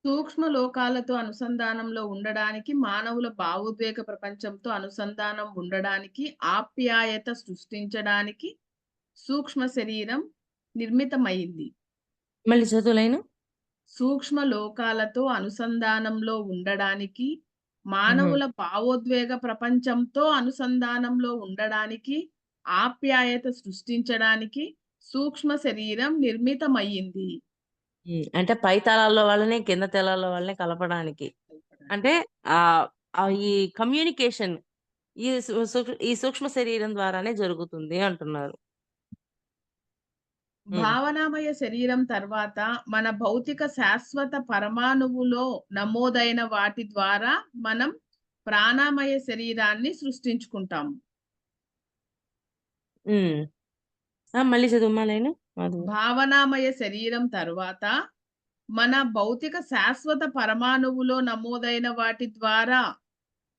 సూక్ష్మ లోకాలతో అనుసంధానంలో ఉండడానికి, మానవుల భావోద్వేగ ప్రపంచంతో అనుసంధానం ఉండడానికి, ఆప్యాయత సృష్టించడానికి సూక్ష్మ శరీరం నిర్మితమయింది. మళ్ళీ చదువు లైను. సూక్ష్మ లోకాలతో అనుసంధానంలో ఉండడానికి, హుహు. మానవుల భావోద్వేగ ప్రపంచంతో అనుసంధానంలో ఉండడానికి, ఆప్యాయత సృష్టించడానికి సూక్ష్మ శరీరం నిర్మితమయ్యింది. హ్మ్. అంటే పై తలాల్లో వాళ్ళని, కింద తలాల్లో వాళ్ళని కలపడానికి. అంటే ఆహ్, ఈ కమ్యూనికేషన్ ఈ సూక్ష్మ శరీరం ద్వారానే జరుగుతుంది అంటున్నారు. హ్మ్. భావనామయ శరీరం తర్వాత మన భౌతిక శాశ్వత పరమాణువులో నమోదైన వాటి ద్వారా మనం ప్రాణమయ శరీరాన్ని సృష్టించుకుంటాము. హ్మ్. ఆ! మళ్ళీ చదువమ్మా లైను. అది. భావనామయ శరీరం తర్వాత మన భౌతిక శాశ్వత పరమాణువులో నమోదైన వాటి ద్వారా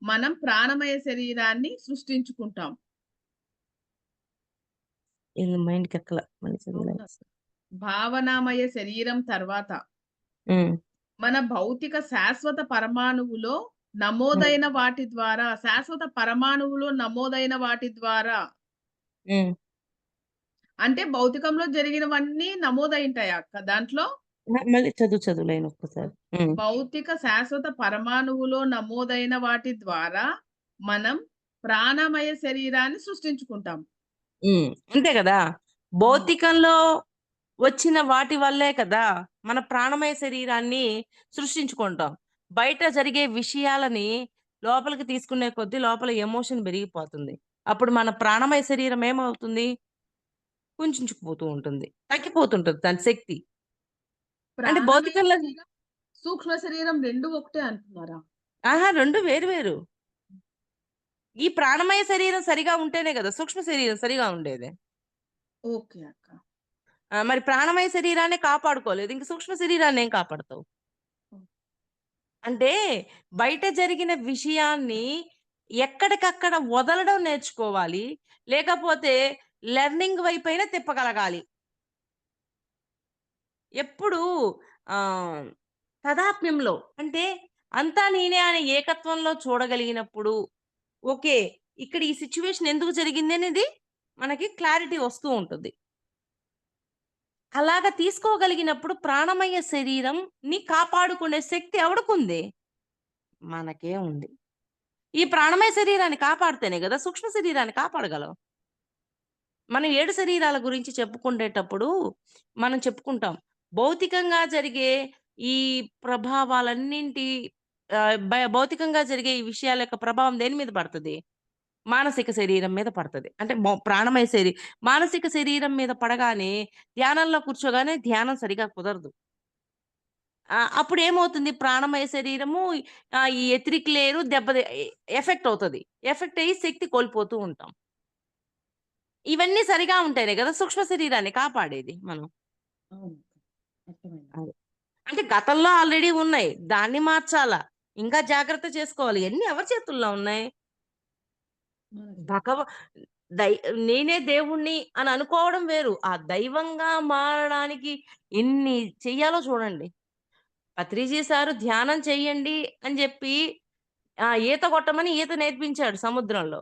మనం ప్రాణమయ శరీరాన్ని సృష్టించుకుంటాం. ఇది మైండ్‌కెక్కల. మనిషి అవునా? భావనామయ శరీరం తర్వాత హ్మ్. మన భౌతిక శాశ్వత పరమాణువులో హ్మ్. నమోదైన వాటి ద్వారా శాశ్వత పరమాణువులో నమోదైన వాటి ద్వారా హ్మ్. అంటే భౌతికంలో జరిగినవన్నీ నమోదయింటాయా అక్క దాంట్లో? మళ్ళీ చదువు లైన్ ఒక్కసారి. హ్మ్. భౌతిక శాశ్వత పరమాణువులో నమోదైన వాటి ద్వారా మనం ప్రాణమయ శరీరాన్ని సృష్టించుకుంటాం. హ్మ్. అంతే గదా! హ్మ్. భౌతికంలో వచ్చిన వాటి వల్లే కదా! మన ప్రాణమయ శరీరాన్ని సృష్టించుకుంటాం. బయట జరిగే విషయాలని లోపలికి తీసుకునే కొద్దీ లోపల ఎమోషన్ పెరిగిపోతుంది. అప్పుడు మన ప్రాణమయ శరీరం ఏమవుతుంది? కుంచించుకుపోతూ ఉంటుంది. తగ్గిపోతుంటది దాని శక్తి. అంటే ప్రాణమయ భౌతికంలో శరీరం, సూక్ష్మ శరీరం 2 ఒకటే అంటున్నారా? అహా! 2 వేరు వేరు. ఈ ప్రాణమయ శరీరం సరిగా ఉంటేనే గదా! సూక్ష్మ శరీరం సరిగా ఉండేది. ఓకే అక్క. మరి ప్రాణమయ శరీరాన్నే కాపాడుకోలేదు. ఇంక సూక్ష్మ శరీరాన్నేం కాపాడతావు? హ్మ్. అంటే బయట జరిగిన విషయాన్ని ఎక్కడికక్కడ వదలడం నేర్చుకోవాలి. లేకపోతే లెర్నింగ్ వైపైన తిప్పగలగాలి. ఎప్పుడూ ఆహ్, తదాత్మ్యంలో అంటే అంతా నేనే అనే ఏకత్వంలో చూడగలిగినప్పుడు ఓకే. ఇక్కడ ఈ సిట్యుయేషన్ ఎందుకు జరిగింది అనేది మనకి క్లారిటీ వస్తూ ఉంటుంది. అలాగా తీసుకోగలిగినప్పుడు ప్రాణమయ శరీరంని కాపాడుకునే శక్తి ఎవడికుంది? మనకే ఉంది. ఈ ప్రాణమయ శరీరాన్ని కాపాడితేనే గదా! సూక్ష్మ శరీరాన్ని కాపాడగలం. మనం 7 శరీరాల గురించి చెప్పుకునేటప్పుడు మనం చెప్పుకుంటాం. భౌతికంగా జరిగే ఈ ప్రభావాలన్నింటి భౌతికంగా జరిగే ఈ విషయాల యొక్క ప్రభావం దేని మీద పడతది? మానసిక శరీరం మీద పడతది. అంటే ప్రాణమయ మానసిక శరీరం మీద పడగానే ధ్యానంలో కూర్చోగానే ధ్యానం సరిగ్గా కుదరదు. అప్పుడేమవుతుంది ప్రాణమయ శరీరము ఈ ఎథరిక్ లేయరు ఎఫెక్ట్ అవుతది. ఎఫెక్ట్ అయ్యి శక్తి కోల్పోతూ ఉంటాం. ఇవన్నీ సరిగా ఉంటేనే గదా! సూక్ష్మ శరీరాన్ని కాపాడేది మనం. అవును. అర్థమైంది. అది. అంటే గతంలో ఆల్రెడీ ఉన్నాయి. దాన్ని మార్చాలా. ఇంకా జాగ్రత్త చేసుకోవాలి. ఇయన్నీ ఎవరి చేతుల్లో ఉన్నాయి? మన భగవ దై నేనే దేవుడిని అని అనుకోవడం వేరు. ఆ దైవంగా మారడానికి ఎన్ని చెయ్యాలో చూడండి. పత్రిజీ సారు ధ్యానం చెయ్యండి అని జెప్పి ఈత కొట్టమని ఈత నేర్పించాడు సముద్రంలో.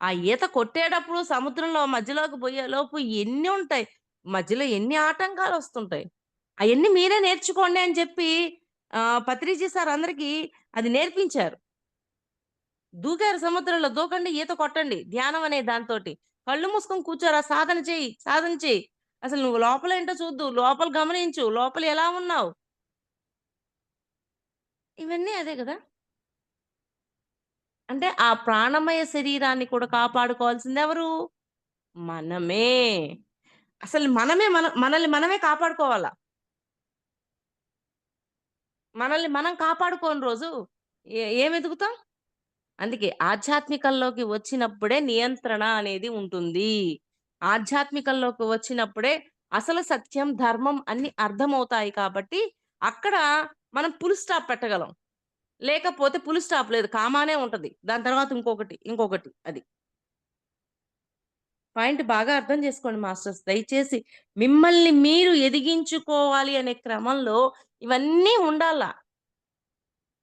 ఆ ఈత కొట్టేటప్పుడు సముద్రంలో మధ్యలోకి బోయేలోపు ఎన్ని ఉంటాయి. మధ్యలో ఎన్ని ఆటంకాలొస్తుంటాయి. అయన్నీ మీరే నేర్చుకోండి అని చెప్పి పత్రిజీ సార్ అందరికి అది నేర్పించారు. దూకారు సముద్రంలో. దూకండి, ఈత కొట్టండి. ధ్యానం అనే దాంతోటి. కళ్ళు మూసుకొని కూర్చోరా సాధన చెయ్యి, సాధన చెయ్యి. అసలు నువ్వు లోపలేంటో చూద్దు. లోపల గమనించు. లోపల ఎలా ఉన్నావు? ఇవన్నీ అదే గదా! అంటే ఆ ప్రాణమయ శరీరాన్ని కూడా కాపాడుకోవాల్సిందెవరు? మనమే. అసలు మనమే మనల్ని మనమే కాపాడుకోవాల. మనల్ని మనం కాపాడుకోని రోజు ఏం ఎదుగుతాం? అందుకే ఆధ్యాత్మికంలోకి వచ్చినప్పుడే నియంత్రణ అనేది ఉంటుంది. ఆధ్యాత్మికంలోకి వచ్చినప్పుడే అసలు సత్యం, ధర్మం అన్నీ అర్థమవుతాయి కాబట్టి, అక్కడ మనం ఫుల్ స్టాప్ పెట్టగలం. లేకపోతే ఫుల్ స్టాప్ లేదు. కామానే ఉంటది. దాని తర్వాత ఇంకొకటి, ఇంకొకటి అది. పాయింట్ బాగా అర్థం చేసుకోండి మాస్టర్స్. దయచేసి మిమ్మల్ని మీరు ఎదిగించుకోవాలి అనే క్రమంలో ఇవన్నీ ఉండాల.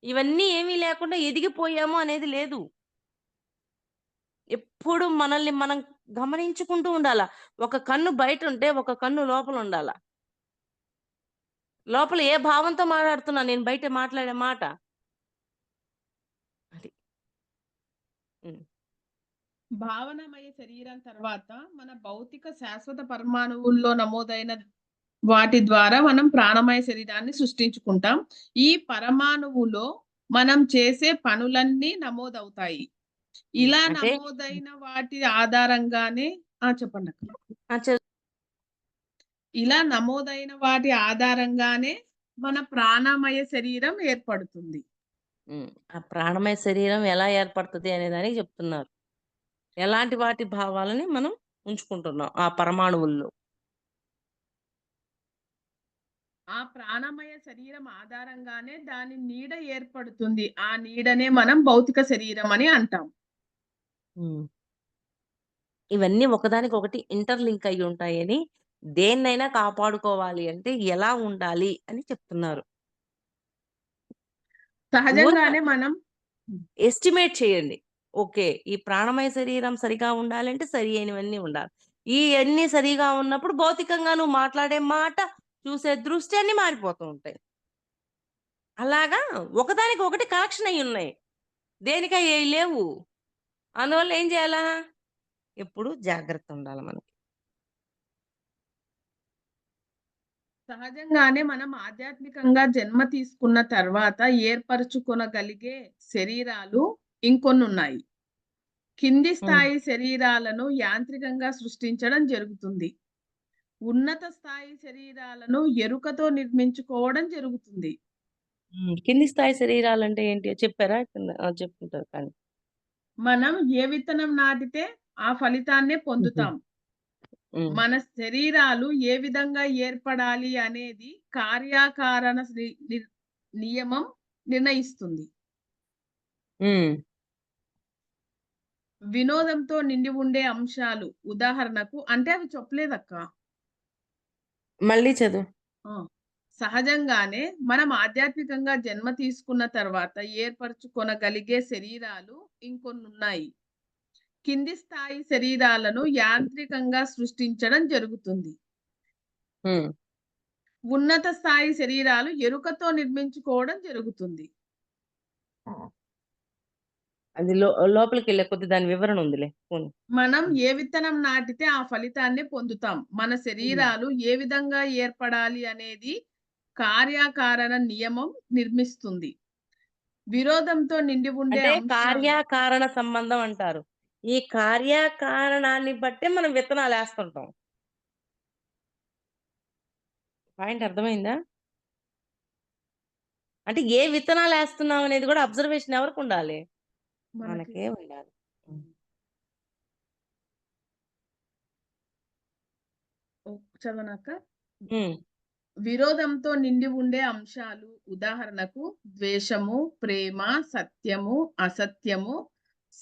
ఇవన్నీ ఏమీ లేకుండా ఎదిగిపోయాము అనేది లేదు. ఎప్పుడు మనల్ని మనం గమనించుకుంటూ ఉండాల. ఒక కన్ను బయటుంటే, ఒక కన్ను లోపలుండాల. లోపల ఏ భావంతో మాట్లాడుతున్నా నేను బయట మాట్లాడే మాట. అది. హ్మ్. భావనామయ శరీరం తర్వాత మన భౌతిక శాశ్వత పరమాణువుల్లో నమోదైన వాటి ద్వారా మనం ప్రాణమయ శరీరాన్ని సృష్టించుకుంటాం. ఈ పరమాణువులో మనం చేసే పనులన్నీ నమోదవుతాయి. హ్మ్. ఇలా అంటే నమోదైన వాటి ఆధారంగానే చెప్పండక్క. ఆ! చె ఇలా నమోదైన వాటి ఆధారంగానే మన ప్రాణమయ శరీరం ఏర్పడుతుంది. హ్మ్. ఆ ప్రాణమయ శరీరం ఎలా ఏర్పడతది అనే దానికి చెప్తున్నారు. ఎలాంటి వాటి భావాలని మనం ఉంచుకుంటున్నాం ఆ పరమాణువుల్లో. ఆ ప్రాణమయ శరీరం ఆధారంగానే దాని నీడ ఏర్పడుతుంది. ఆ నీడనే మనం భౌతిక శరీరం అని అంటాం. హ్మ్. ఇవన్నీ ఒకదానికొకటి ఇంటర్‌లింక్ అయ్యి ఉంటాయని, దేన్నైనా కాపాడుకోవాలి అంటే ఎలా ఉండాలి అని చెప్తున్నారు. ఊరక సహజంగానే మనం హ్మ్. ఎస్టిమేట్ చేయండి. ఓకే. ఈ ప్రాణమయ శరీరం సరిగా ఉండాలంటే సరి అయినవన్నీ ఉండాలి. ఇయన్నీ సరిగా ఉన్నప్పుడు భౌతికంగా నువ్వు మాట్లాడే మాట, చూసే దృష్టి అన్నీ మారిపోతూ ఉంటాయి. అలాగా ఒకదానికొకటి కనెక్షన్ అయ్యున్నాయి. దేనికయి అయి లేవు. అందువల్ల ఏం చేయాలా? ఎప్పుడు జాగ్రత్తుండాలి మనం. సహజంగానే మనం ఆధ్యాత్మికంగా జన్మ తీసుకున్న తర్వాత ఏర్పరచుకొనగలిగే శరీరాలు ఇంకొన్నున్నాయి. కింది హ్మ్. స్థాయి శరీరాలను యాంత్రికంగా సృష్టించడం జరుగుతుంది. ఉన్నత స్థాయి శరీరాలను ఎరుకతో నిర్మించుకోవడం జరుగుతుంది. హ్మ్. కింది స్థాయి శరీరాలంటే ఏంటి? చెప్పారా? కింద చెప్పుంటారు కానీ. మనం ఏ విత్తనం నాటితే ఆ ఫలితాన్నే హుహు. పొందుతాం. హ్మ్. మన శరీరాలు ఏ విధంగా ఏర్పడాలి అనేది కార్యాకారణ నియమం నిర్ణయిస్తుంది. హ్మ్. వినోదంతో నిండి ఉండే అంశాలు ఉదాహరణకు అంటే అవి చెప్పలేదక్క. మళ్ళీ చదువు. ఆ! సహజంగానే మనం ఆధ్యాత్మికంగా జన్మ తీసుకున్న తర్వాత ఏర్పరచుకొనగలిగే శరీరాలు ఇంకొన్నున్నాయి. కింది స్థాయి శరీరాలను యాంత్రికంగా సృష్టించడం జరుగుతుంది. హ్మ్. ఉన్నత స్థాయి శరీరాలు ఎరుకతో నిర్మించుకోవడం జరుగుతుంది. అది లోపలికెళ్ళే కొద్దీ దాని వివరణ ఉందిలే. పోనీ. మనం హ్మ్. ఏ విత్తనం నాటితే ఆ ఫలితాన్నే పొందుతాం. మన హ్మ్. శరీరాలు ఏ విధంగా ఏర్పడాలి అనేది కార్యకారణ నియమం నిర్మిస్తుంది. విరోధంతో నిండి ఉండే అంటే అంశాలు కార్యకారణ సంబంధం అంటారు. ఈ కార్యకారణాన్ని బట్టే మనం విత్తనాలేస్తుంటాం. పాయింట్ అర్థమైందా? అంటే ఏ విత్తనాలేస్తున్నాం అనేది గూడా అబ్జర్వేషన్ ఎవరికుండాలి? మనకి మనకే ఉండాలి. హ్మ్. చదవనాక హ్మ్. విరోధంతో నిండి ఉండే అంశాలు ఉదాహరణకు ద్వేషము, ప్రేమ, సత్యము, అసత్యము,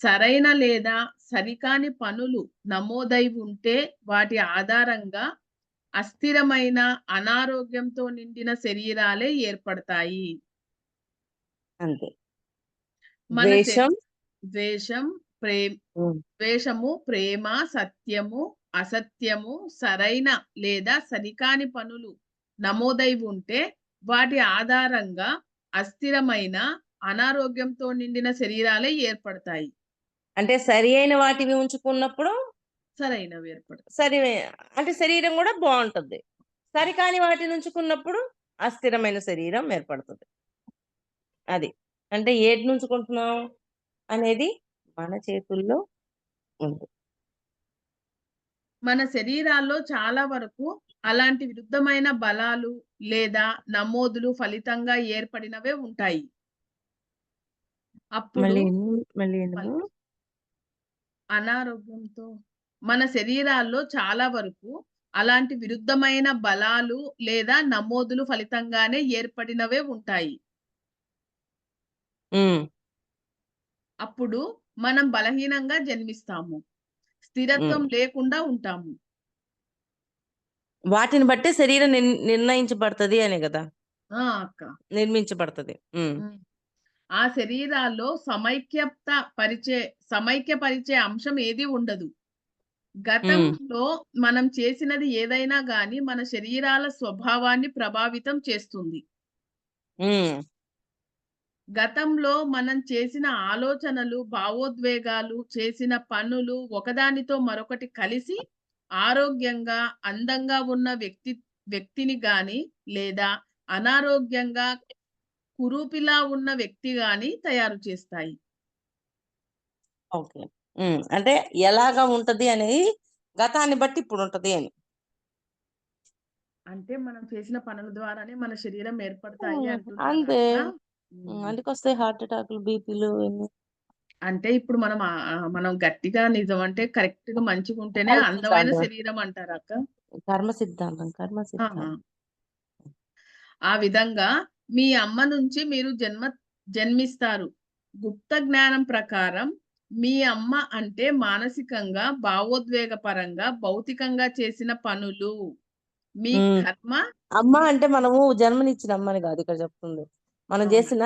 సరైన లేదా సరికాని పనులు నమోదై ఉంటే వాటి ఆధారంగా అస్థిరమైన అనారోగ్యంతో నిండిన శరీరాలే ఏర్పడతాయి. అంతే. మన ద్వేషం. ద్వేషం, ప్రేమ హ్మ్. ద్వేషము, ప్రేమ, సత్యము, అసత్యము, సరైన లేదా సరికాని పనులు నమోదై ఉంటే, వాటి ఆధారంగా అస్థిరమైన, అనారోగ్యంతో నిండిన శరీరాలే ఏర్పడతాయి. అంటే సరి అయిన వాటివి ఉంచుకున్నప్పుడు సరైనవి ఏర్పడతాయి. సరివే అంటే శరీరం గూడా బావుంటది. సరికాని వాటిని ఉంచుకున్నప్పుడు అస్థిరమైన శరీరం ఏర్పడుతది. అది. అంటే ఏటినుంచుకుంటున్నాం అనేది మన చేతుల్లో ఉంది. మన శరీరాల్లో చాలా వరకు అలాంటి విరుద్ధమైన బలాలు లేదా నమోదులు ఫలితంగా ఏర్పడినవే ఉంటాయి. అప్పుడు మళ్ళీ ఎన్నము? అనారోగ్యంతో మన శరీరాల్లో చాలా వరకు అలాంటి విరుద్ధమైన బలాలు లేదా నమోదులు ఫలితంగానే ఏర్పడినవే ఉంటాయి. హ్మ్. అప్పుడు మనం బలహీనంగా జన్మిస్తాము. హ్మ్. స్థిరత్వం లేకుండా ఉంటాము. వాటిని బట్టే శరీరం నిర్ణయించబడతది అనే గదా! ఆ! అక్క. నిర్మించబడతది. హ్మ్. హ్మ్. ఆ శరీరాల్లో సమైక్యపరిచే అంశం ఏది ఉండదు. హ్మ్. గతంలో మనం చేసినది ఏదైనా గాని మన శరీరాల స్వభావాన్ని ప్రభావితం చేస్తుంది. హ్మ్. గతంలో మనం చేసిన ఆలోచనలు, భావోద్వేగాలు, చేసిన పనులు ఒకదానితో మరొకటి కలిసి ఆరోగ్యంగా, అందంగా ఉన్న వ్యక్తిని గాని, లేదా అనారోగ్యంగా కురూపిలా ఉన్న వ్యక్తి గాని తయారు చేస్తాయి. ఓకే. హ్మ్. అంటే ఎలాగా ఉంటది అనేది గతాన్ని బట్టి ఇప్పుడుంటది అని. అంటే మనం చేసిన పనుల ద్వారానే మన శరీరం ఏర్పడతాయి హ్మ్. అంటున్నారా అంతే. అక్క? హ్మ్. హ్మ్. అందుకొస్తాయి హార్ట్ అటాకులు, బీపీలు ఇవన్నీ. అంటే ఇప్పుడు మనం గట్టిగా నిజం అంటే కరెక్ట్‌గా మంచిగుంటేనే కర్మ అందమైన సిద్ధాంతం. శరీరం అంటారా అక్క? కర్మ సిద్ధాంతం. కర్మ ఆహా! సిద్ధాంతం. ఆ విధంగా మీ అమ్మ నుంచి మీరు జన్మిస్తారు. గుప్త జ్ఞానం ప్రకారం మీ అమ్మ అంటే మానసికంగా, భావోద్వేగపరంగా, భౌతికంగా చేసిన పనులు. మీ ఉమ్. కర్మ అమ్మ మీ అంటే మనము జన్మనిచ్చిన అమ్మని కాదు ఇక్కడ చెప్తుంది. మనం అవునండి. చేసిన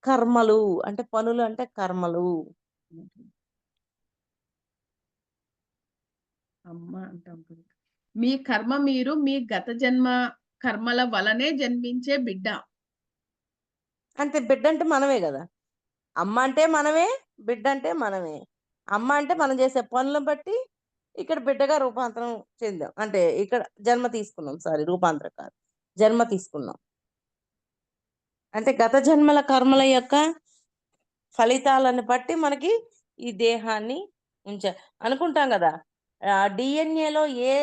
కర్మలు అంటే పనులు అంటే కర్మలు. అమ్మ అంటాం కదా! మీ కర్మ మీరు మీ గత జన్మ కర్మల వలనే జన్మించే బిడ్డ. అంటే బిడ్డ అంటే మనమే కదా. అమ్మ అంటే మనమే, బిడ్డ అంటే మనమే. అమ్మ అంటే మనం చేసే పనులను బట్టి ఇక్కడ బిడ్డగా రూపాంతరం చెందాం. అంటే ఇక్కడ జన్మ తీసుకున్నాం. సారీ, రూపాంతరం కాదు, జన్మ తీసుకున్నాం. అంటే గత జన్మల కర్మల యొక్క ఫలితాలను బట్టి మనకి ఈ దేహాన్ని అనుకుంటాం కదా. డిఎన్ఏలో ఏ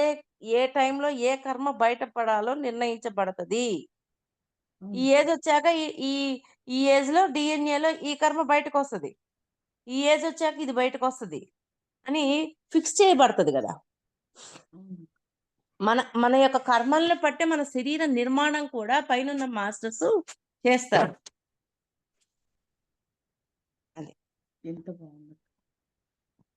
ఏ టైంలో ఏ కర్మ బయటపడాలో నిర్ణయించబడుతుంది. ఈ అవును. ఏజ్ వచ్చాక ఈ ఈ ఈ ఏజ్ లో డిఎన్ఏలో ఈ కర్మ బయటకు వస్తుంది, ఈ ఏజ్ వచ్చాక ఇది బయటకు వస్తుంది అని ఫిక్స్ చేయబడుతుంది కదా. అవును. మన మన యొక్క కర్మలను బట్టే మన శరీర నిర్మాణం కూడా పైన మాస్టర్స్ చేస్తారు. అది ఎంత బావుందో.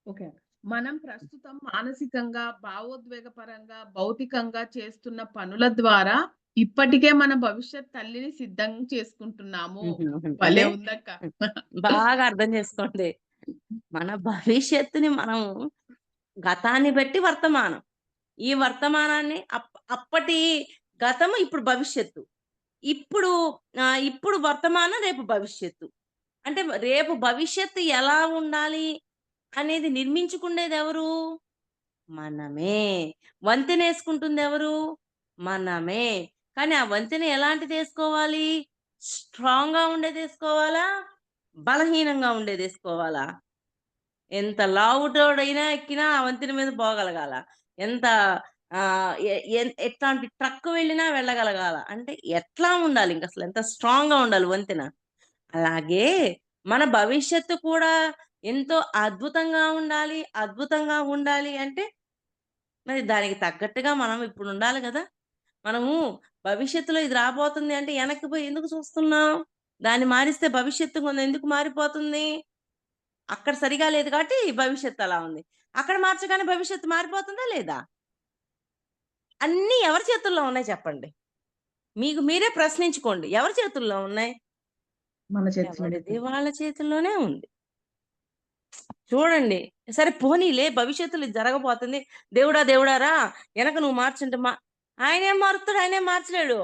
ఓకే. మనం ప్రస్తుతం మానసికంగా, భావోద్వేగపరంగా, భౌతికంగా చేస్తున్న పనుల ద్వారా ఇప్పటికే మన భవిష్యత్ తల్లిని సిద్ధం చేసుకుంటున్నాము. అంటే భలే ఉందక్క. బాగా అర్థం చేసుకోండి. మన భవిష్యత్తుని మనం గతాన్ని బట్టి వర్తమానం, ఈ వర్తమానాన్ని అప్పటి గతము ఇప్పుడు భవిష్యత్తు, ఇప్పుడు ఇప్పుడు వర్తమానం రేపు భవిష్యత్తు. అంటే రేపు భవిష్యత్తు ఎలా ఉండాలి అనేది నిర్మించుకునేది ఎవరు? మనమే. వంతెనేసుకుంటుంది ఎవరు? మనమే. కానీ ఆ వంతెన ఎలాంటిదేసుకోవాలి? స్ట్రాంగ్‌గా ఉండేదేసుకోవాలా? బలహీనంగా ఉండేదేసుకోవాలా? ఎంత లావుటోడైనా ఎక్కినా ఆ వంతెన మీద పోగలగాల. ఎంత ఎట్లాంటి ట్రక్ వెళ్ళినా వెళ్ళగలగాల. అంటే ఎట్లా ఉండాలి? ఇంకసలు ఎంత స్ట్రాంగ్‌గా ఉండాలి వంతెన. అలాగే మన భవిష్యత్తు కూడా ఎంతో అద్భుతంగా ఉండాలి. అద్భుతంగా ఉండాలి అంటే మరి దానికి తగ్గట్టుగా మనం ఇప్పుడు ఉండాలి గదా. మనము భవిష్యత్తులో ఇది రాబోతుంది అంటే వెనక్కి పోయి ఎందుకు చూస్తున్నాం? దాన్ని మారిస్తే భవిష్యత్తు ఎందుకు మారిపోతుంది? అక్కడ సరిగా లేదు కాబట్టి భవిష్యత్తు అలా ఉంది. అక్కడ మార్చగానే భవిష్యత్తు మారిపోతుందా లేదా? అన్నీ ఎవరి చేతుల్లో ఉన్నాయి చెప్పండి? మీకు మీరే ప్రశ్నించుకోండి. ఎవరి చేతుల్లో ఉన్నాయి? మన చేతిలోనే ఎవరిది ఉంది. వాళ్ళ చేతుల్లోనే ఉంది. చూడండి. సరే పోనీలే భవిష్యత్తులో ఇది జరగబోతుంది. దేవుడా! దేవుడారా! ఎనక నువ్వు మార్చుంటే ఆయనేం మారుస్తాడు? ఆయనేం మార్చలేడు.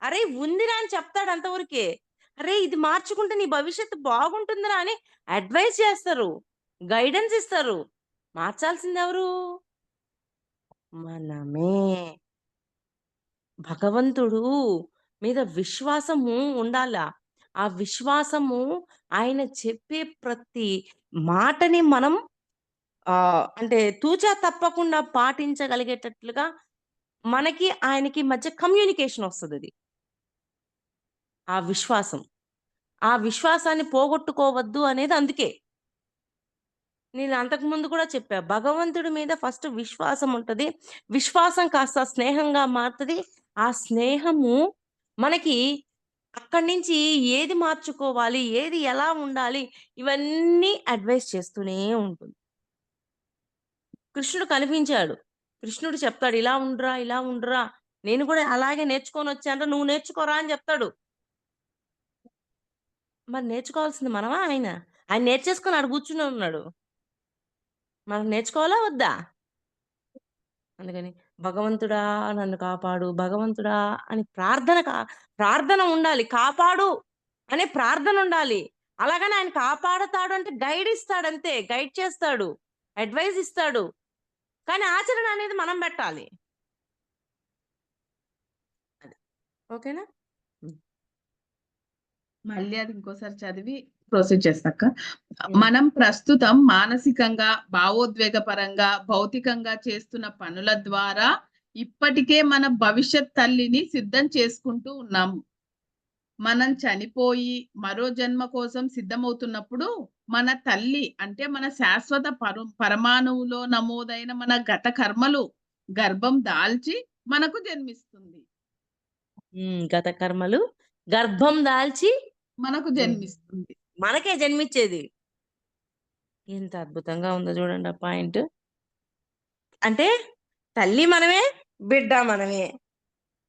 అరేయ్! ఉందిరా అని చెప్తాడు అంతవరకే. అరేయ్! ఇది మార్చుకుంటే నీ భవిష్యత్తు బాగుంటుందిరా అని అడ్వైస్ చేస్తారు. గైడెన్స్ ఇస్తారు. మార్చాల్సిందెవరు? మనమే. భగవంతుడు మీద విశ్వాసము ఉండాల. ఆ విశ్వాసము ఆయన చెప్పే ప్రతి మాటని మనం అంటే తూచా తప్పకుండా పాటించగలిగేటట్లుగా మనకి, ఆయనకి మధ్య కమ్యూనికేషన్ వస్తదది. ఆ విశ్వాసం. ఆ విశ్వాసాన్ని పోగొట్టుకోవద్దు అనేది అందుకే. నేను అంతకుముందు కూడా చెప్పా. భగవంతుడి మీద ఫస్ట్ విశ్వాసం ఉంటది. విశ్వాసం కాస్త స్నేహంగా మారతది. ఆ స్నేహము మనకి అక్కడి నుంచి ఏది మార్చుకోవాలి, ఏది ఎలా ఉండాలి, ఇవన్నీ అడ్వైస్ చేస్తూనే ఉంటుంది. కృష్ణుడు కనిపించాడు. కృష్ణుడు చెప్తాడు, "ఇలా ఉండురా, ఇలా ఉండురా. నేను కూడా అలాగే నేర్చుకొనొచ్చానురా, నువ్వు నేర్చుకోరా" అని చెప్తాడు. మరి నేర్చుకోవాల్సింది మనమా? ఆయన? ఆయన నేర్చేసుకొని ఆడ కూర్చునే ఉన్నాడు. మనం నేర్చుకోవాలా వద్దా? అందుకని భగవంతుడా నన్ను కాపాడు, భగవంతుడా అని ప్రార్థన ఉండాలి. కాపాడు అనే ప్రార్థన ఉండాలి. అలాగని ఆయన కాపాడతాడు అంటే గైడ్ ఇస్తాడంతే. గైడ్ చేస్తాడు. అడ్వైస్ ఇస్తాడు. కానీ ఆచరణ అనేది మనం పెట్టాలి. అది. ఓకేనా? హ్మ్. మళ్ళీ అది ఇంకోసారి చదివి ప్రొసీడ్ చేస్తాక్క. హ్మ్. మనం ప్రస్తుతం మానసికంగా, భావోద్వేగపరంగా, భౌతికంగా చేస్తున్న పనుల ద్వారా ఇప్పటికే మన భవిష్యత్ తల్లిని సిద్ధం చేసుకుంటూ ఉన్నాము. మనం చనిపోయి మరో జన్మ కోసం సిద్ధమవుతున్నప్పుడు మన తల్లి అంటే మన శాశ్వత పరమాణువులో నమోదైన మన గత కర్మలు గర్భం దాల్చి మనకు జన్మిస్తుంది. గత కర్మలు గర్భం దాల్చి మనకు హ్మ్. జన్మిస్తుంది. మనకే జన్మిచ్చేది. ఎంత అద్భుతంగా ఉందో చూడండి ఆ పాయింట్. అంటే తల్లి మనమే, బిడ్డ మనమే.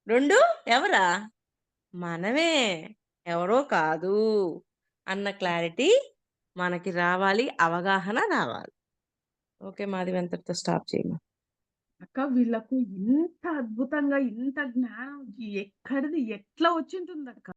2 ఎవరా? మనమే. ఎవరో కాదు అన్న క్లారిటీ మనకి రావాలి. అవగాహన రావాలి. ఓకే. మాధవి అంతటితో స్టాప్ చేయము. అక్క వీళ్ళకు ఇంత అద్భుతంగా ఇంత జ్ఞానం ఎక్కడిది ఎట్లా వచ్చింటుందక్క?